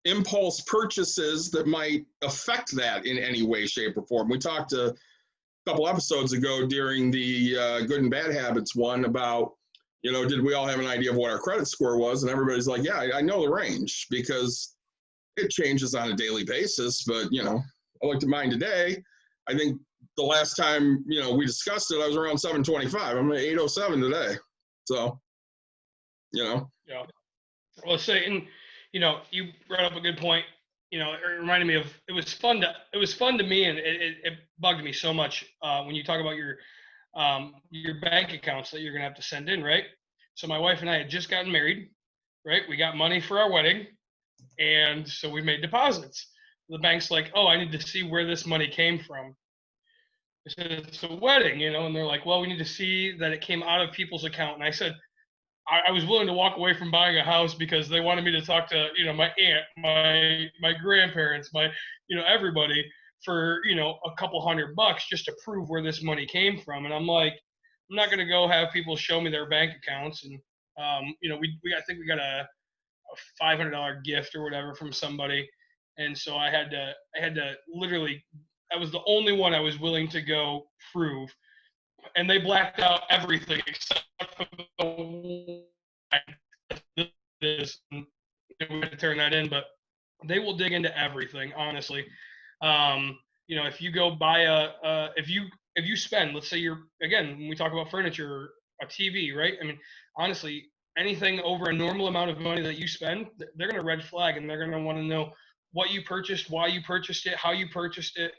impulse purchases that might affect that in any way, shape, or form. We talked a couple episodes ago during the Good and Bad Habits one about, did we all have an idea of what our credit score was? And everybody's like, yeah, I know the range because it changes on a daily basis. But, I looked at mine today. I think the last time, we discussed it, I was around 725. I'm at 807 today. So, Yeah. Well, and, you brought up a good point. It reminded me of, it was fun to me, and it bugged me so much when you talk about your bank accounts that you're going to have to send in, right? So my wife and I had just gotten married, right? We got money for our wedding, and so we made deposits. The bank's like, "Oh, I need to see where this money came from." I said, "It's a wedding, and they're like, "Well, we need to see that it came out of people's account." And I said, I was willing to walk away from buying a house because they wanted me to talk to, my aunt, my grandparents, everybody for, a couple $100 just to prove where this money came from. And I'm like, I'm not going to go have people show me their bank accounts. And, I think we got a $500 gift or whatever from somebody. And so I had to literally, I was the only one I was willing to go prove. And they blacked out everything except for the this. We had to turn that in, but they will dig into everything. Honestly, if you go buy if you spend, let's say when we talk about furniture, a TV, right? I mean, honestly, anything over a normal amount of money that you spend, they're going to red flag, and they're going to want to know what you purchased, why you purchased it, how you purchased it,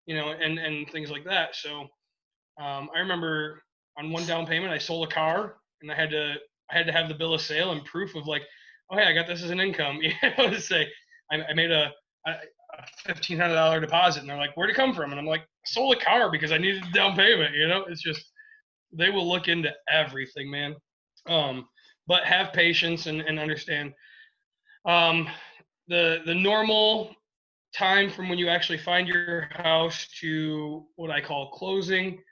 and things like that. So. I remember on one down payment, I sold a car, and I had to have the bill of sale and proof of like, oh, hey, I got this as an income. To say I made a $1,500 deposit, and they're like, where'd it come from? And I'm like, I sold a car because I needed a down payment. It's just they will look into everything, man. But have patience and understand. The normal time from when you actually find your house to what I call closing.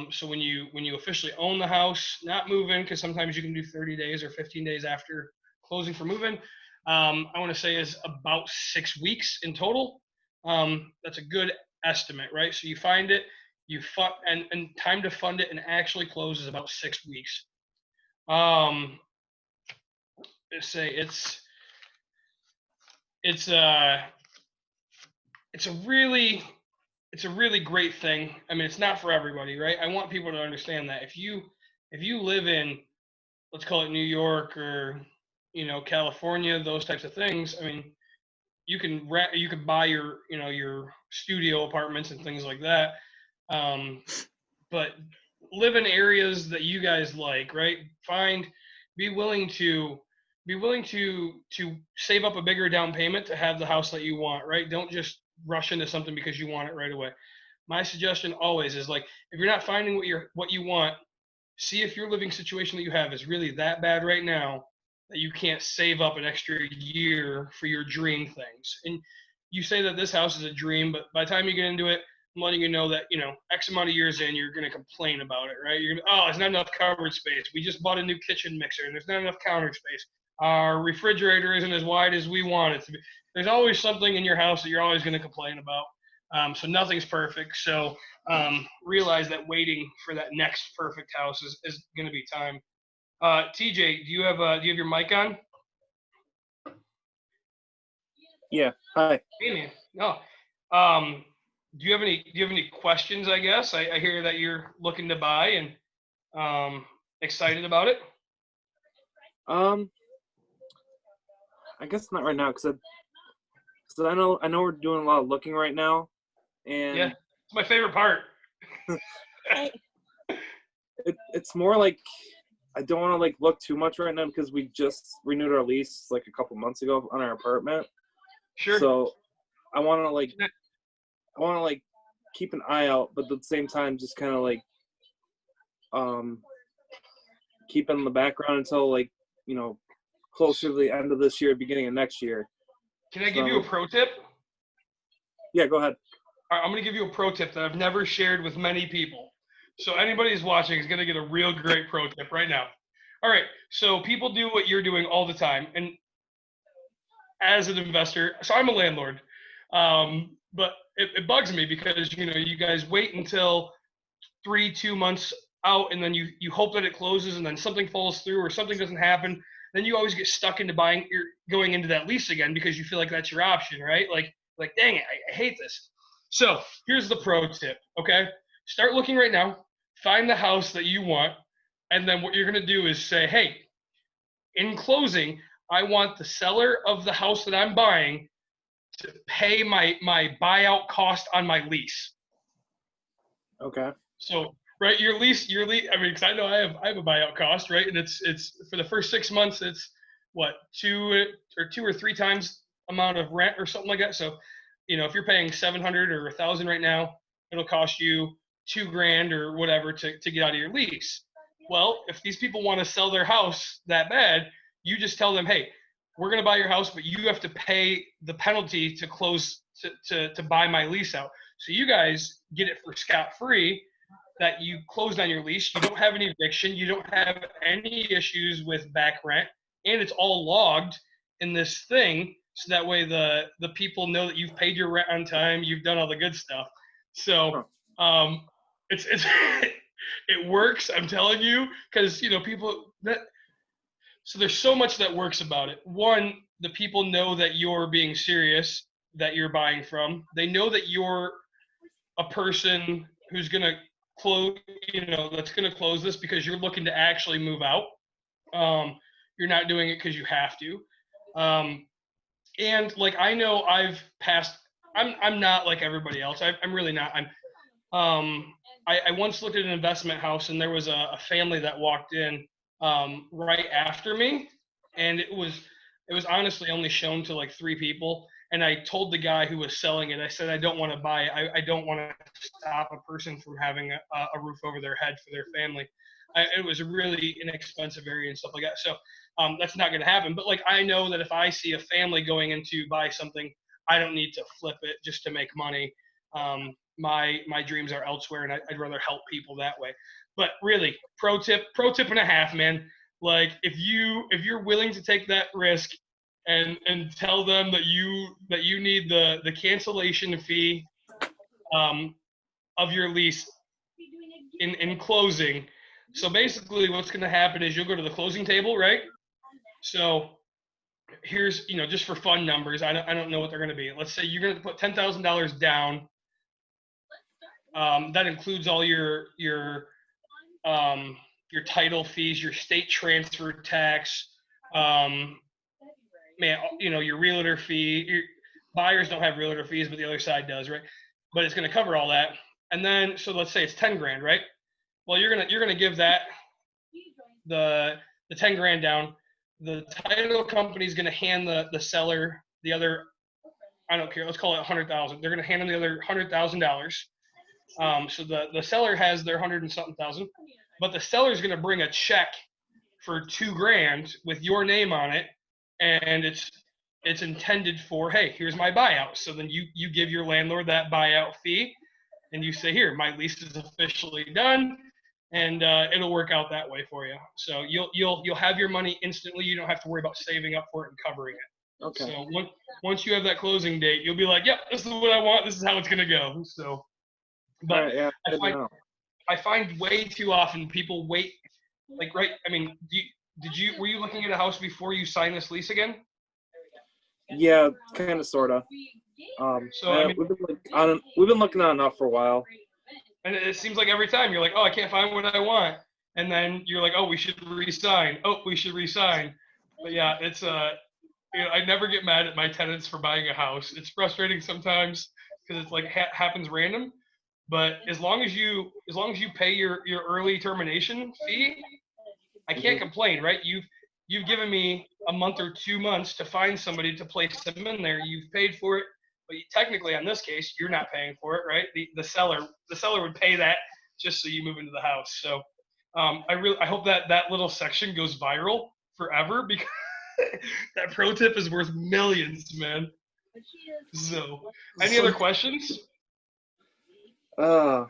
So when you officially own the house, not move in, because sometimes you can do 30 days or 15 days after closing for move-in, I want to say is about 6 weeks in total. That's a good estimate, right? So you find it, and time to fund it and actually close is about 6 weeks. Let's say it's a really great thing. I mean, it's not for everybody, right? I want people to understand that if you live in, let's call it New York or California, those types of things, I mean, you can buy your your studio apartments and things like that, but live in areas that you guys like, right? Be willing to save up a bigger down payment to have the house that you want, right? Don't just rush into something because you want it right away. My suggestion always is like, if you're not finding what you want, see if your living situation that you have is really that bad right now that you can't save up an extra year for your dream things. And you say that this house is a dream, but by the time you get into it, I'm letting you know that, X amount of years in, you're going to complain about it, right? You're going to, oh, there's not enough cupboard space. We just bought a new kitchen mixer and there's not enough counter space. Our refrigerator isn't as wide as we want it to be. There's always something in your house that you're always going to complain about. So nothing's perfect. So realize that waiting for that next perfect house is going to be time. TJ, do you have your mic on? Yeah. Hi. Hey, man. No. Do you have any questions? I guess I hear that you're looking to buy and excited about it. I guess not right now because I know we're doing a lot of looking right now, and Yeah, it's my favorite part. it's more like I don't want to like look too much right now because we just renewed our lease like a couple months ago on our apartment. Sure. So I want to like keep an eye out, but at the same time just kind of like keep it in the background until like, you know, closer to the end of this year, beginning of next year. Can I give you a pro tip? Yeah, go ahead. All right, I'm going to give you a pro tip that I've never shared with many people. So anybody who's watching is going to get a real great pro tip right now. All right, so people do what you're doing all the time. And as an investor, so I'm a landlord, but it bugs me because, you know, you guys wait until 2 months out and then you hope that it closes and then something falls through or something doesn't happen. Then you always get stuck into going into that lease again because you feel like that's your option, right? Like dang it, I hate this. So here's the pro tip, okay? Start looking right now, find the house that you want, and then what you're gonna do is say, hey, in closing, I want the seller of the house that I'm buying to pay my buyout cost on my lease. Okay. So right, your lease. I mean, because I know I have a buyout cost, right? And it's for the first 6 months, it's what, two or three times amount of rent or something like that. So, you know, if you're paying 700 or 1,000 right now, it'll cost you $2,000 or whatever to get out of your lease. Well, if these people want to sell their house that bad, you just tell them, hey, we're going to buy your house, but you have to pay the penalty to close to buy my lease out. So you guys get it for scot-free, that you closed on your lease. You don't have any eviction. You don't have any issues with back rent, and it's all logged in this thing. So that way the people know that you've paid your rent on time. You've done all the good stuff. So it's it works. I'm telling you, because, you know, people that. So there's so much that works about it. One, the people know that you're being serious, that you're buying from. They know that you're a person who's going to close, you know, that's going to close this because you're looking to actually move out. You're not doing it because you have to. And like, I know I've passed, I'm not like everybody else. I'm really not. I once looked at an investment house and there was a family that walked in right after me, and it was honestly only shown to like 3 people. And I told the guy who was selling it, I said, I don't want to buy it. I don't want to stop a person from having a roof over their head for their family. It was a really inexpensive area and stuff like that. So that's not going to happen. But like, I know that if I see a family going in to buy something, I don't need to flip it just to make money. My dreams are elsewhere, and I'd rather help people that way. But really, pro tip and a half, man. Like, if you're willing to take that risk and tell them that you need the cancellation fee of your lease in closing. So basically what's going to happen is you'll go to the closing table, right? So here's, you know, just for fun numbers, I don't know what they're going to be. Let's say you're going to put $10,000 down. That includes all your title fees, your state transfer tax, you know, your realtor fee. Your buyers don't have realtor fees, but the other side does, right? But it's going to cover all that. And then, so let's say it's $10,000, right? Well, you're gonna give that the $10,000 down. The title company is gonna hand the seller the other, I don't care, let's call it $100,000. They're gonna hand them the other $100,000. So the seller has their 100 and something thousand, but the seller is gonna bring a check for $2,000 with your name on it, and it's intended for, hey, here's my buyout. So then you give your landlord that buyout fee, and you say, here, my lease is officially done, and it'll work out that way for you. So you'll have your money instantly. You don't have to worry about saving up for it and covering it. Okay. So once you have that closing date, you'll be like, yep, this is what I want. This is how it's gonna go. So, but All right, yeah, I good to find know. I find way too often people wait. Like, right? I mean, were you looking at a house before you signed this lease again? Yeah, kind of, sort of. So I mean, we've been looking on and off for a while. and it seems like every time you're like, oh, I can't find what I want, and then you're like, oh, we should re-sign. Oh, we should re-sign. But yeah, it's I never get mad at my tenants for buying a house. It's frustrating sometimes because it's like happens random. But as long as you pay your early termination fee, I can't complain, right? You've given me a month or 2 months to find somebody to place them in there. You've paid for it, but technically, in this case, you're not paying for it, right? The seller would pay that just so you move into the house. So I hope that little section goes viral forever because that pro tip is worth millions, man. So, any other questions? So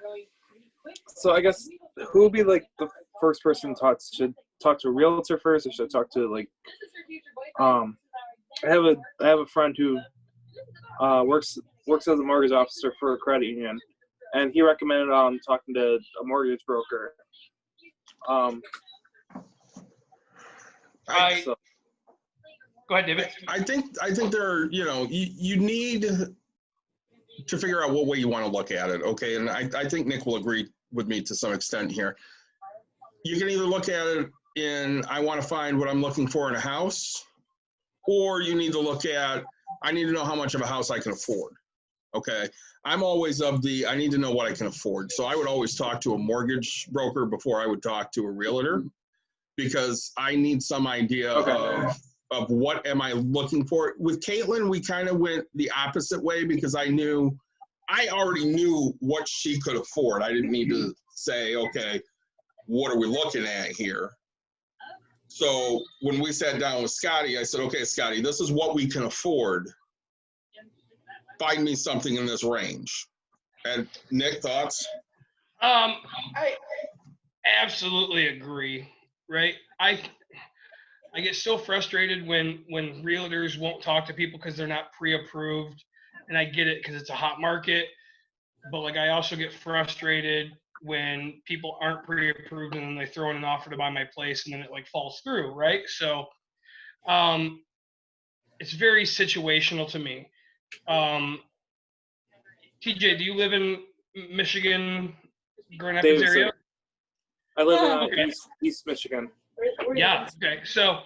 I guess who would be like the first person to talk? Should talk to a realtor first, or should I talk to like? I have a friend who works as a mortgage officer for a credit union, and he recommended talking to a mortgage broker. So. Go ahead, David. I think there, you need to figure out what way you want to look at it, okay? And I think Nick will agree with me to some extent here. You can either look at it in, I want to find what I'm looking for in a house, or you need to look at, I need to know how much of a house I can afford, okay? I'm always of the, I need to know what I can afford. So I would always talk to a mortgage broker before I would talk to a realtor, because I need some idea of what am I looking for. With Caitlin, we kind of went the opposite way because I already knew what she could afford. I didn't need to say, okay, what are we looking at here? So when we sat down with Scotty, I said, okay, Scotty, this is what we can afford. Find me something in this range. And Nick, thoughts? I absolutely agree, right? I get so frustrated when realtors won't talk to people because they're not pre-approved, and I get it because it's a hot market. But like, I also get frustrated when people aren't pre-approved and then they throw in an offer to buy my place and then it like falls through, right? So, it's very situational to me. TJ, do you live in Michigan, Grand Rapids area? I live in East Michigan. Yeah. Okay. So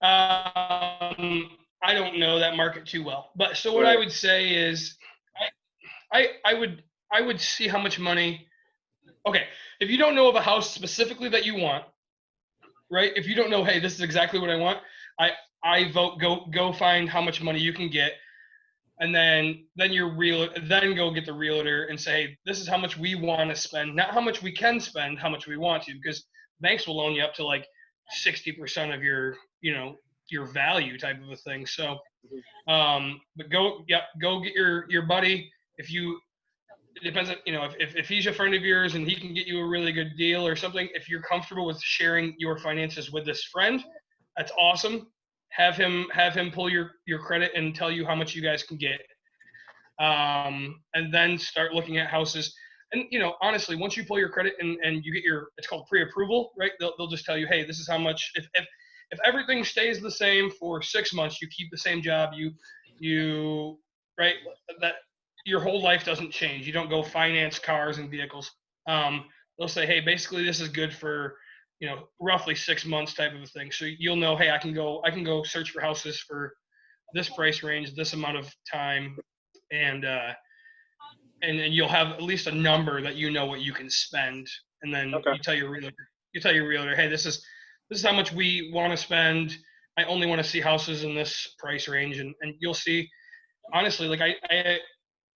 I don't know that market too well, but so what I would say is I would see how much money. Okay, if you don't know of a house specifically that you want, right? If you don't know, hey, this is exactly what I want, I vote go find how much money you can get, and then go get the realtor and say, hey, this is how much we want to spend, not how much we can spend, how much we want to, because banks will loan you up to like 60% of your value type of a thing. So but go get your buddy. It depends on, if he's a friend of yours and he can get you a really good deal or something, if you're comfortable with sharing your finances with this friend, that's awesome. Have him pull your credit and tell you how much you guys can get, and then start looking at houses. And honestly, once you pull your credit and you get it's called pre-approval, right? They'll just tell you, hey, this is how much. If everything stays the same for 6 months, you keep the same job, you right, that your whole life doesn't change. You don't go finance cars and vehicles. They'll say, hey, basically this is good for roughly 6 months type of a thing. So you'll know, hey, I can go search for houses for this price range, this amount of time, and you'll have at least a number that you know what you can spend, and then you tell your realtor, hey, this is how much we want to spend. I only want to see houses in this price range, and you'll see. Honestly, like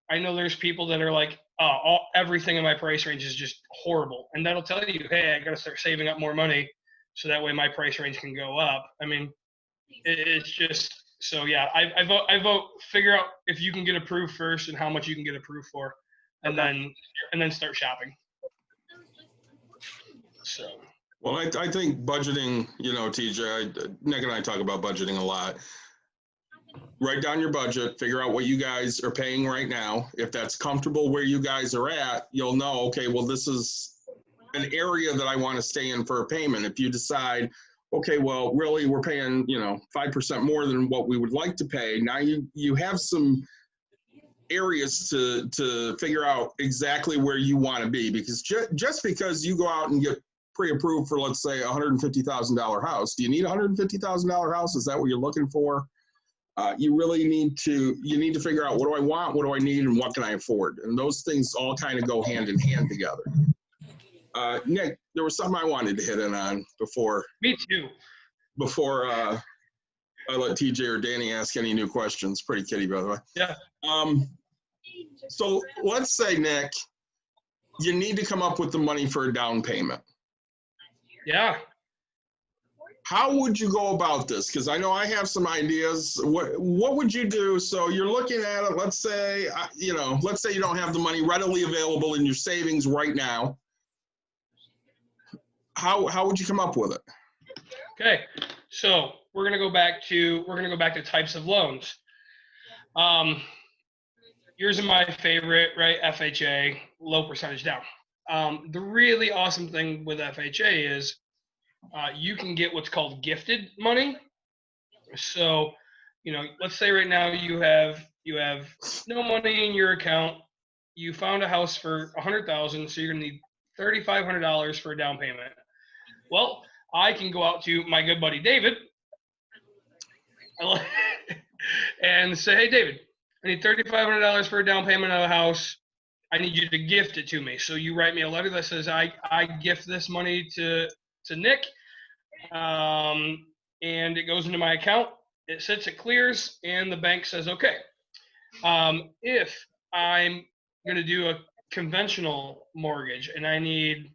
I know there's people that are like, oh, everything in my price range is just horrible, and that'll tell you, hey, I got to start saving up more money so that way my price range can go up. I mean, it's just. So yeah, I vote. Figure out if you can get approved first and how much you can get approved for, and then start shopping. So. Well, I think budgeting. TJ, Nick and I talk about budgeting a lot. write down your budget, figure out what you guys are paying right now. If that's comfortable where you guys are at, you'll know, okay, well, this is an area that I want to stay in for a payment. If you decide, okay, well, really, we're paying, 5% more than what we would like to pay. Now you have some areas to figure out exactly where you want to be, because just because you go out and get pre-approved for, let's say, $150,000 house, do you need a $150,000 house? Is that what you're looking for? You really need to figure out, what do I want, what do I need, and what can I afford? And those things all kind of go hand in hand together. Nick, there was something I wanted to hit in on before. Me too. Before I let TJ or Danny ask any new questions. Pretty kitty, by the way. Yeah. So let's say, Nick, you need to come up with the money for a down payment. Yeah. How would you go about this? Because I know I have some ideas. What would you do? So you're looking at it. Let's say you don't have the money readily available in your savings right now. How would you come up with it? Okay, so we're gonna go back to types of loans. Yours are my favorite, right? FHA, low percentage down. The really awesome thing with FHA is you can get what's called gifted money. So, let's say right now you have no money in your account. You found a house for $100,000, so you're gonna need $3,500 for a down payment. Well, I can go out to my good buddy David and say, hey, David, I need $3,500 for a down payment of a house. I need you to gift it to me. So you write me a letter that says I gift this money to Nick, and it goes into my account. It sits, it clears, and the bank says, okay. If I'm going to do a conventional mortgage and I need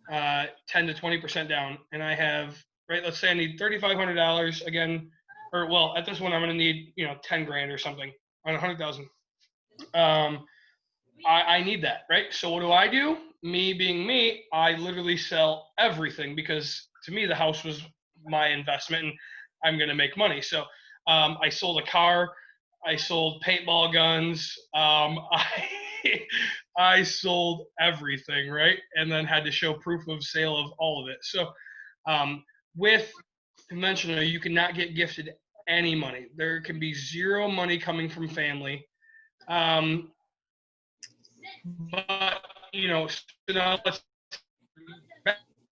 10 to 20% down, and I have, right, let's say I need $3,500 again, or well, at this one I'm going to need 10 grand or something on 100,000. I need that, right? So what do? Me being me, I literally sell everything, because to me the house was my investment and I'm going to make money. So I sold a car, I sold paintball guns, I sold everything, right? And then had to show proof of sale of all of it. So with conventional, you cannot get gifted any money. There can be zero money coming from family. But, so now let's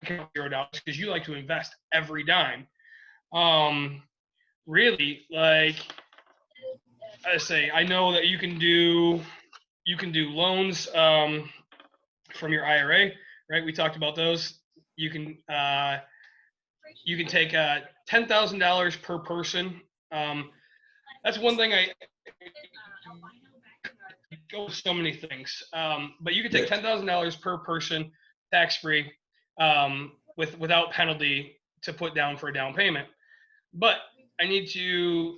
$0 because you like to invest every dime. Really, like I say, I know that you can do loans from your IRA, right? We talked about those. You can take $10,000 per person. That's one thing I go with so many things. But you can take $10,000 per person, tax-free, without penalty to put down for a down payment. But I need to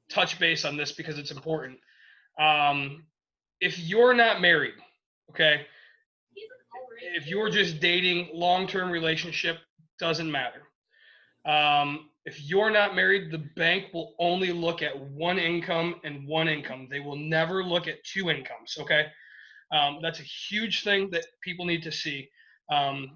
touch base on this because it's important. If you're not married, okay, if you're just dating, long-term relationship, doesn't matter. If you're not married, the bank will only look at one income and one income. They will never look at two incomes, okay? That's a huge thing that people need to see. And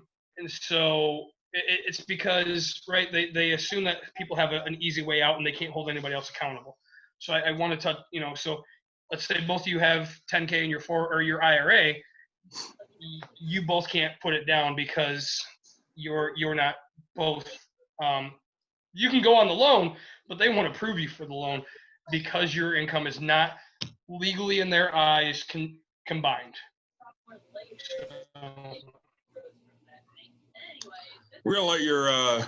so it's because, right, they assume that people have an easy way out and they can't hold anybody else accountable. So I want to touch, so let's say both of you have 10K in your IRA, you both can't put it down because you're not both. You can go on the loan, but they want to prove you for the loan because your income is not legally in their eyes combined. We're gonna let your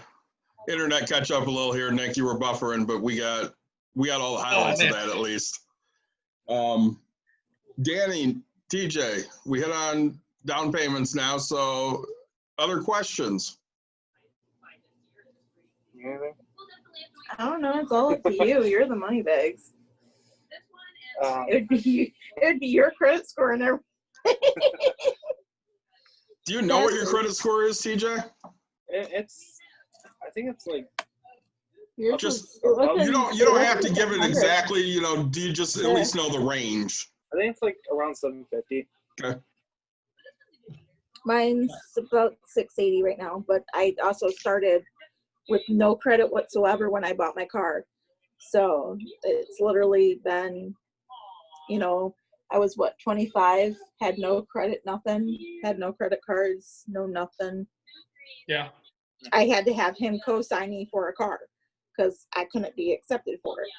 internet catch up a little here, Nick. You were buffering, but we got all the highlights of that at least. Danny, TJ, we hit on down payments now. So, other questions? I don't know. It's all up to you. You're the money bags. It would be your credit score and everything. Do you know what your credit score is, TJ? I think it's like Yours Just- was- it You wasn't- don't it have to wasn't give it 600. exactly, you know, do you just at least know the range? I think it's like around 750. Okay. Mine's about 680 right now, but I also started with no credit whatsoever when I bought my car. So it's literally been, you know, I was 25, had no credit, nothing, had no credit cards, no nothing. Yeah. I had to have him co-sign me for a car because I couldn't be accepted for it.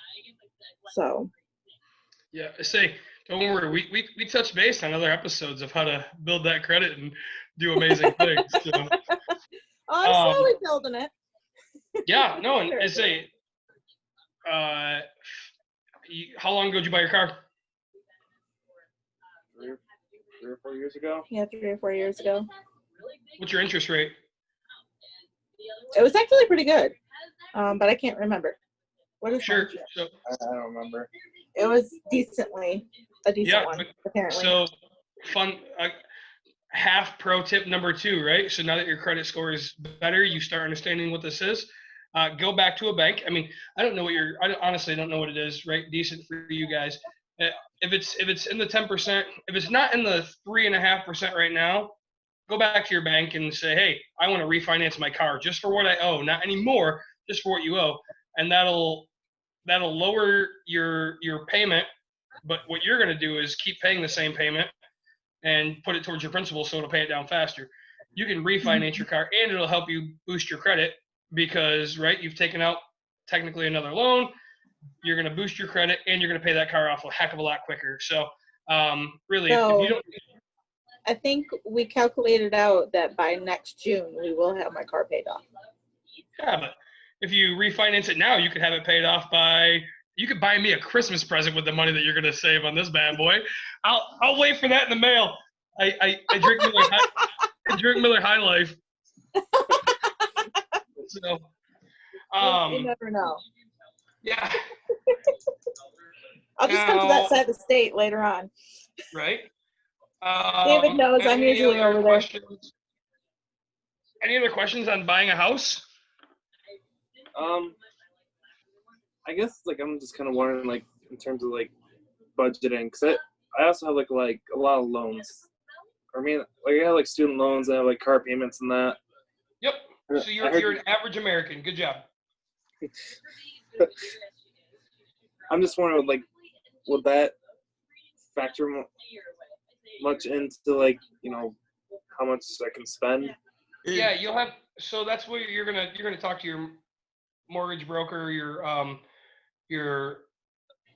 So Yeah. I say, don't worry. We touched base on other episodes of how to build that credit and do amazing things. So, I'm slowly building it. yeah. No, and I say, how long ago did you buy your car? 3 or 4 years ago. Yeah, 3 or 4 years ago. What's your interest rate? It was actually pretty good, but I can't remember. What is Sure. mine? So, I don't remember. It was a decent one, apparently. So, fun. Half pro tip number 2, right? So now that your credit score is better, you start understanding what this is. Go back to a bank. I mean, I honestly don't know what it is, right? Decent for you guys. If it's in the 10%, if it's not in the 3.5% right now, go back to your bank and say, hey, I want to refinance my car just for what I owe, not anymore, just for what you owe, and that'll lower your payment. But what you're going to do is keep paying the same payment and put it towards your principal, so it'll pay it down faster. You can refinance your car, and it'll help you boost your credit because, right, you've taken out technically another loan. You're going to boost your credit, and you're going to pay that car off a heck of a lot quicker. So, really, if you don't, I think we calculated out that by next June we will have my car paid off. yeah, but if you refinance it now, you could have it paid off by. You could buy me a Christmas present with the money that you're going to save on this bad boy. I'll wait for that in the mail. I drink Miller High, I drink Miller High Life. So, You never know. yeah. I'll just come to that side of the state later on. Right. David knows I'm any usually other over there. questions? Any other questions on buying a house? I guess like I'm just kind of wondering like in terms of like budgeting, because I also have like a lot of loans. I mean, like I have like student loans, I have like car payments and that. Yep. So you're an average American. Good job. I'm just wondering, like, would that factor much into like, you know, how much I can spend? Yeah, you'll have. So that's where you're gonna talk to your mortgage broker, your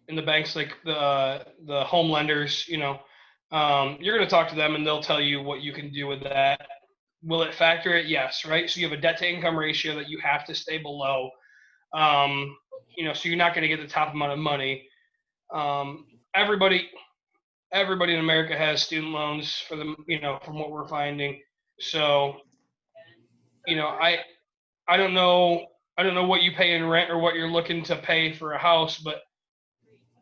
in the banks, like the home lenders. You know, you're gonna talk to them, and they'll tell you what you can do with that. Will it factor it? Yes, right. So you have a debt to income ratio that you have to stay below. You know, so you're not going to get the top amount of money. Everybody in America has student loans for them, you know, from what we're finding. So, you know, I don't know what you pay in rent or what you're looking to pay for a house, but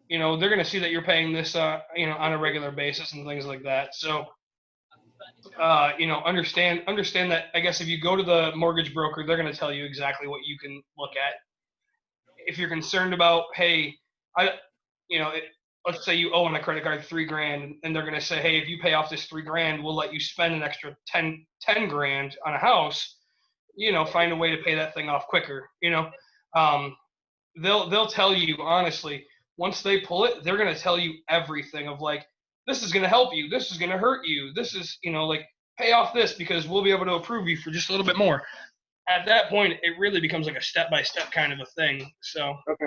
you know, they're going to see that you're paying this, you know, on a regular basis and things like that. So, you know, understand that, I guess, if you go to the mortgage broker, they're going to tell you exactly what you can look at. If you're concerned about, hey, let's say you owe on a credit card $3,000, and they're going to say, hey, if you pay off this $3,000, we'll let you spend an extra 10 grand on a house. You know, find a way to pay that thing off quicker. You know, they'll tell you honestly. Once they pull it, they're going to tell you everything of like, this is going to help you, this is going to hurt you, this is, you know, like, pay off this because we'll be able to approve you for just a little bit more. At that point, it really becomes like a step-by-step kind of a thing. So. Okay.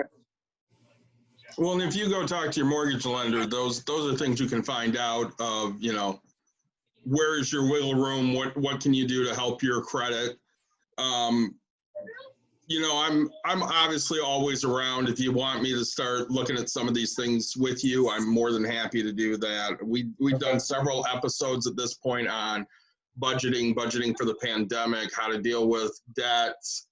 Well, and if you go talk to your mortgage lender, those are things you can find out of, you know, where is your wiggle room? What can you do to help your credit? You know, I'm obviously always around. If you want me to start looking at some of these things with you, I'm more than happy to do that. We've done several episodes at this point on budgeting for the pandemic, how to deal with debts,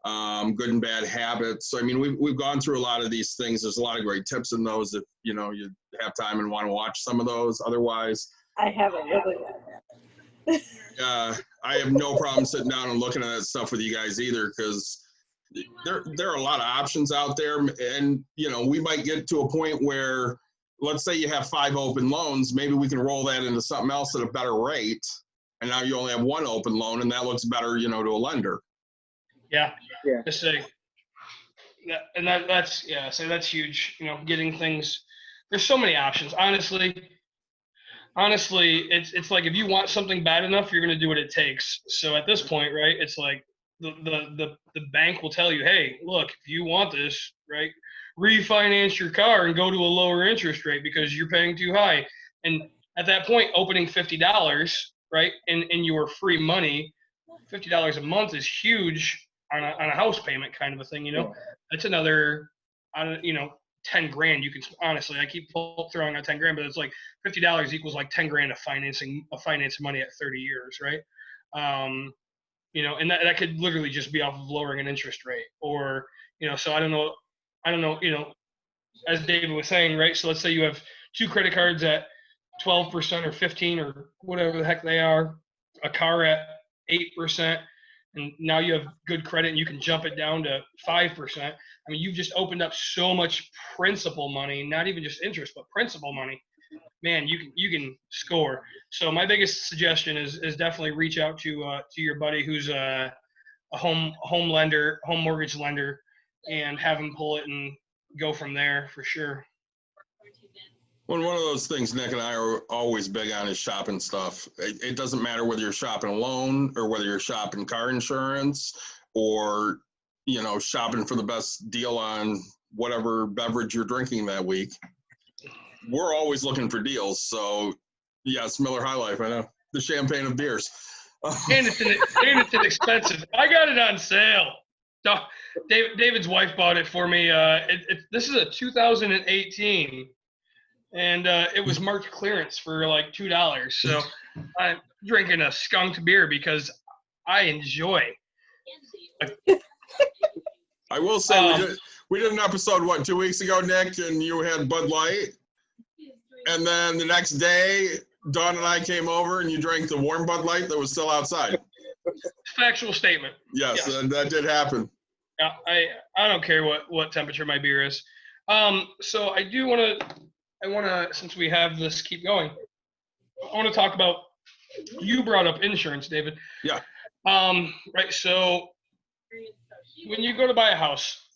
good and bad habits. So I mean, we've gone through a lot of these things. There's a lot of great tips in those if you know you have time and want to watch some of those. Otherwise, I haven't really. I have no problem sitting down and looking at that stuff with you guys either, because there are a lot of options out there, and you know, we might get to a point where, let's say you have 5 open loans, maybe we can roll that into something else at a better rate, and now you only have 1 open loan, and that looks better, you know, to a lender. Yeah. Yeah. To say that, and that's yeah. So that's huge. You know, getting things. There's so many options. Honestly, it's like if you want something bad enough, you're gonna do what it takes. So at this point, right, it's like the bank will tell you, hey, look, if you want this, right, refinance your car and go to a lower interest rate because you're paying too high. And at that point, opening $50, right, in your free money, $50 a month is huge on a house payment kind of a thing, you know. That's another, I don't, you know, 10 grand. You can honestly, I keep throwing out 10 grand, but it's like $50 equals like 10 grand of financing money at 30 years, right? You know, and that could literally just be off of lowering an interest rate, or, you know, so I don't know, you know, as David was saying, right? So let's say you have 2 credit cards at 12% or 15 or whatever the heck they are, a car at 8%, and now you have good credit and you can jump it down to 5%. I mean, you've just opened up so much principal money, not even just interest, but principal money. Man, you can score. So my biggest suggestion is definitely reach out to your buddy who's a home lender, home mortgage lender, and have him pull it and go from there for sure. Well, one of those things Nick and I are always big on is shopping stuff. It doesn't matter whether you're shopping a loan or whether you're shopping car insurance or, you know, shopping for the best deal on whatever beverage you're drinking that week. We're always looking for deals. So, yes, Miller High Life, I know. The champagne of beers. And it's inexpensive. I got it on sale. David's wife bought it for me. This is a 2018. And it was marked clearance for like $2. So I'm drinking a skunked beer because I enjoy. I will say we did an episode, 2 weeks ago, Nick, and you had Bud Light. And then the next day, Dawn and I came over and you drank the warm Bud Light that was still outside. Factual statement. Yes. And that did happen. Yeah, I don't care what temperature my beer is. So I want to, since we have this keep going, I want to talk about, you brought up insurance, David. Yeah. Right. So when you go to buy a house,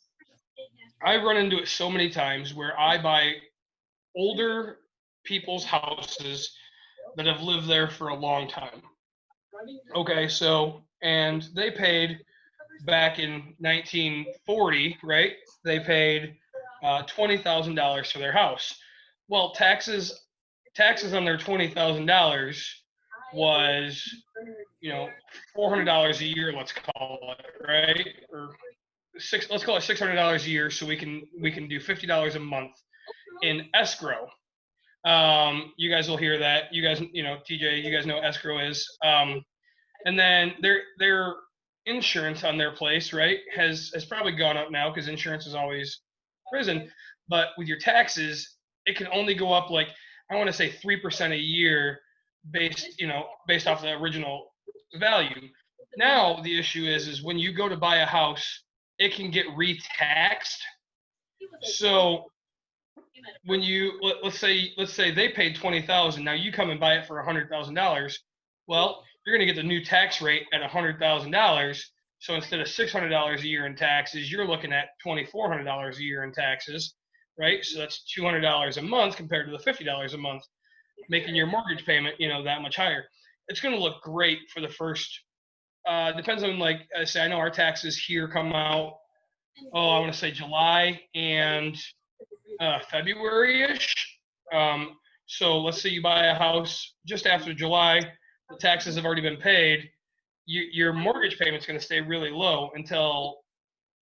I run into it so many times where I buy older people's houses that have lived there for a long time. Okay. So, and they paid back in 1940, right? They paid $20,000 for their house. Well, taxes on their $20,000 was, you know, $400 a year, let's call it, right? Or let's call it $600 a year, so we can do $50 a month in escrow. You guys will hear that. You guys, you know, TJ, you guys know what escrow is. And then their insurance on their place, right, has probably gone up now because insurance has always risen. But with your taxes, it can only go up like, I want to say 3% a year based off the original value. Now the issue is when you go to buy a house, it can get retaxed. So when you let's say they paid $20,000, now you come and buy it for $100,000. Well, you're going to get the new tax rate at $100,000. So instead of $600 a year in taxes, you're looking at $2,400 a year in taxes, right? So that's $200 a month compared to the $50 a month, making your mortgage payment, you know, that much higher. It's going to look great for the first. Depends on, like I say, I know our taxes here come out. I want to say July and February-ish. So let's say you buy a house just after July, the taxes have already been paid. Your mortgage payment's going to stay really low until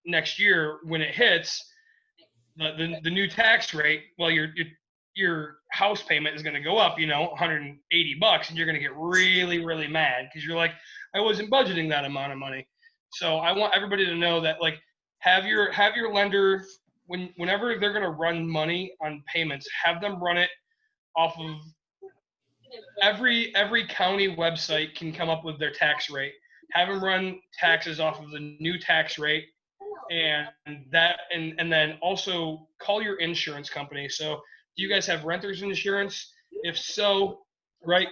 next year when it hits the new tax rate. Well, your house payment is going to go up, you know, $180, and you're going to get really, really mad because you're like, I wasn't budgeting that amount of money. So I want everybody to know that, like, have your lender, whenever they're going to run money on payments, have them run it off of every county website can come up with their tax rate. Have them run taxes off of the new tax rate and then also call your insurance company. So do you guys have renter's insurance? If so, right,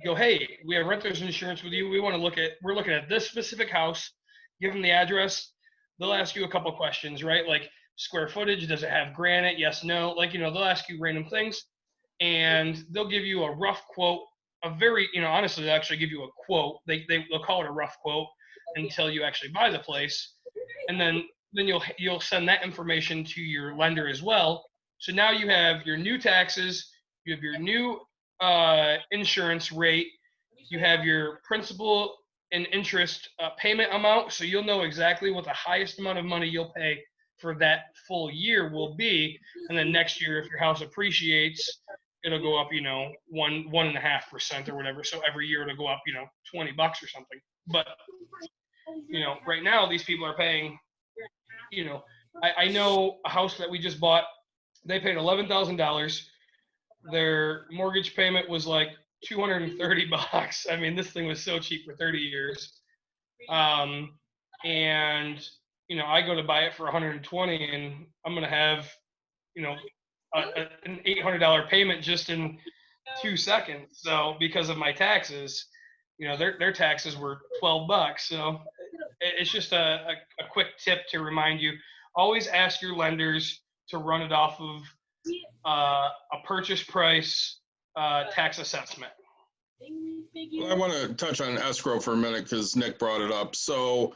go, hey, we have renter's insurance with you. We're looking at this specific house. Give them the address. They'll ask you a couple questions, right? Like square footage, does it have granite? Yes, no. Like, they'll ask you random things, and they'll give you a rough quote, a very, honestly, they'll actually give you a quote. They'll call it a rough quote until you actually buy the place. And then you'll send that information to your lender as well. So now you have your new taxes, you have your new insurance rate, you have your principal and interest payment amount. So you'll know exactly what the highest amount of money you'll pay for that full year will be. And then next year, if your house appreciates, it'll go up, 1.5% or whatever. So every year it'll go up, $20 or something. But, right now these people are paying, I know a house that we just bought, they paid $11,000. Their mortgage payment was like $230. I mean, this thing was so cheap for 30 years. And, I go to buy it for 120 and I'm going to have, an $800 payment just in 2 seconds. So because of my taxes, their taxes were $12. So it's just a quick tip to remind you, always ask your lenders to run it off of a purchase price tax assessment. Well, I want to touch on escrow for a minute because Nick brought it up. So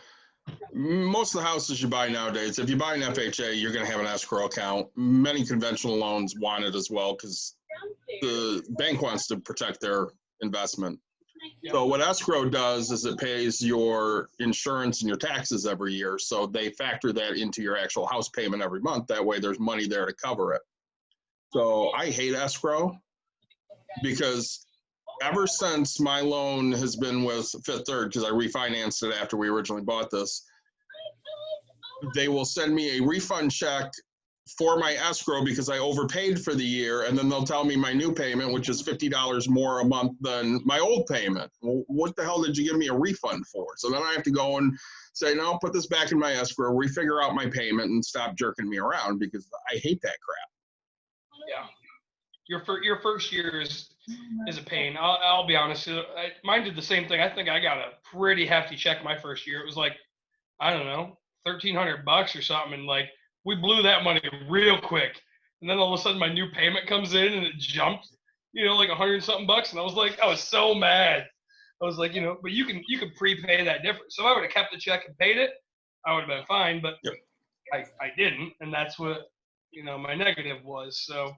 most of the houses you buy nowadays, if you buy an FHA, you're going to have an escrow account. Many conventional loans want it as well because the bank wants to protect their investment. So what escrow does is it pays your insurance and your taxes every year. So they factor that into your actual house payment every month. That way there's money there to cover it. So I hate escrow because ever since my loan has been with Fifth Third, because I refinanced it after we originally bought this, they will send me a refund check for my escrow because I overpaid for the year, and then they'll tell me my new payment, which is $50 more a month than my old payment. Well, what the hell did you give me a refund for? So then I have to go and say, no, put this back in my escrow, refigure out my payment, and stop jerking me around because I hate that crap. Yeah, your first year is a pain. I'll be honest. Mine did the same thing. I think I got a pretty hefty check my first year. It was like, I don't know, $1,300 or something, and like, we blew that money real quick. And then all of a sudden my new payment comes in and it jumped, like $100-something bucks. And I was so mad. I was like, but you can prepay that difference. So if I would have kept the check and paid it, I would have been fine. But yep. I didn't. And that's what, my negative was. So,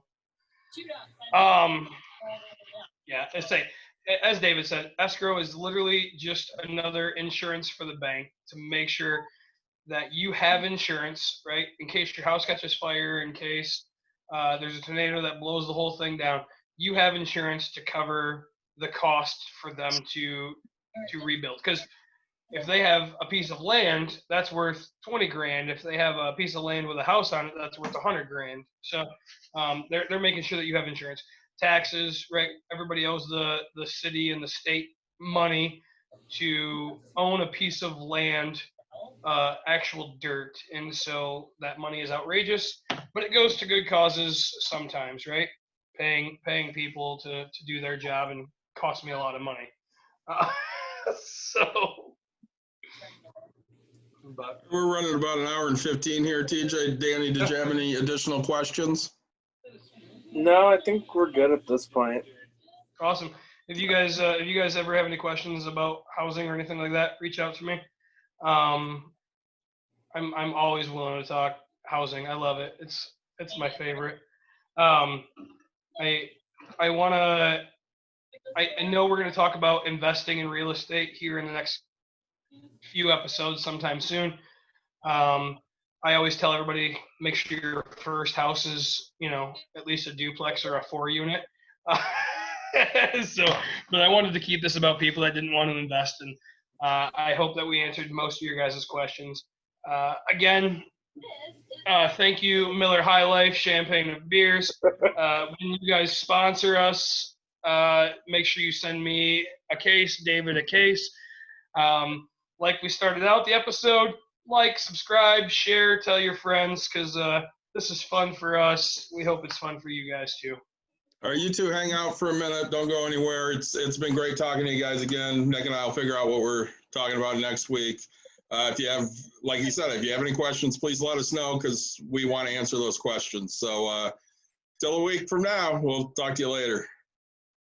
yeah, as David said, escrow is literally just another insurance for the bank to make sure that you have insurance, right? In case your house catches fire, in case there's a tornado that blows the whole thing down, you have insurance to cover the cost for them to rebuild. Because if they have a piece of land, that's worth 20 grand. If they have a piece of land with a house on it, that's worth 100 grand. So they're making sure that you have insurance. Taxes, right? Everybody owes the city and the state money to own a piece of land, actual dirt, and so that money is outrageous, but it goes to good causes sometimes, right? Paying people to do their job and cost me a lot of money. But we're running about an hour and 15 here. TJ, Danny, did you have any additional questions? No, I think we're good at this point. Awesome. If you guys ever have any questions about housing or anything like that, reach out to me. I'm always willing to talk housing. I love it. It's my favorite. I know we're going to talk about investing in real estate here in the next few episodes sometime soon. I always tell everybody, make sure your first house is, at least a duplex or a 4-unit. But I wanted to keep this about people that didn't want to invest, and I hope that we answered most of your guys' questions. Again, thank you, Miller High Life, Champagne of Beers. When you guys sponsor us, make sure you send me a case, David a case. Like we started out the episode, like, subscribe, share, tell your friends, because this is fun for us. We hope it's fun for you guys too. All right, you two hang out for a minute. Don't go anywhere. It's been great talking to you guys again. Nick and I will figure out what we're talking about next week. If you have, like you said, if you have any questions, please let us know because we want to answer those questions. So till a week from now, we'll talk to you later.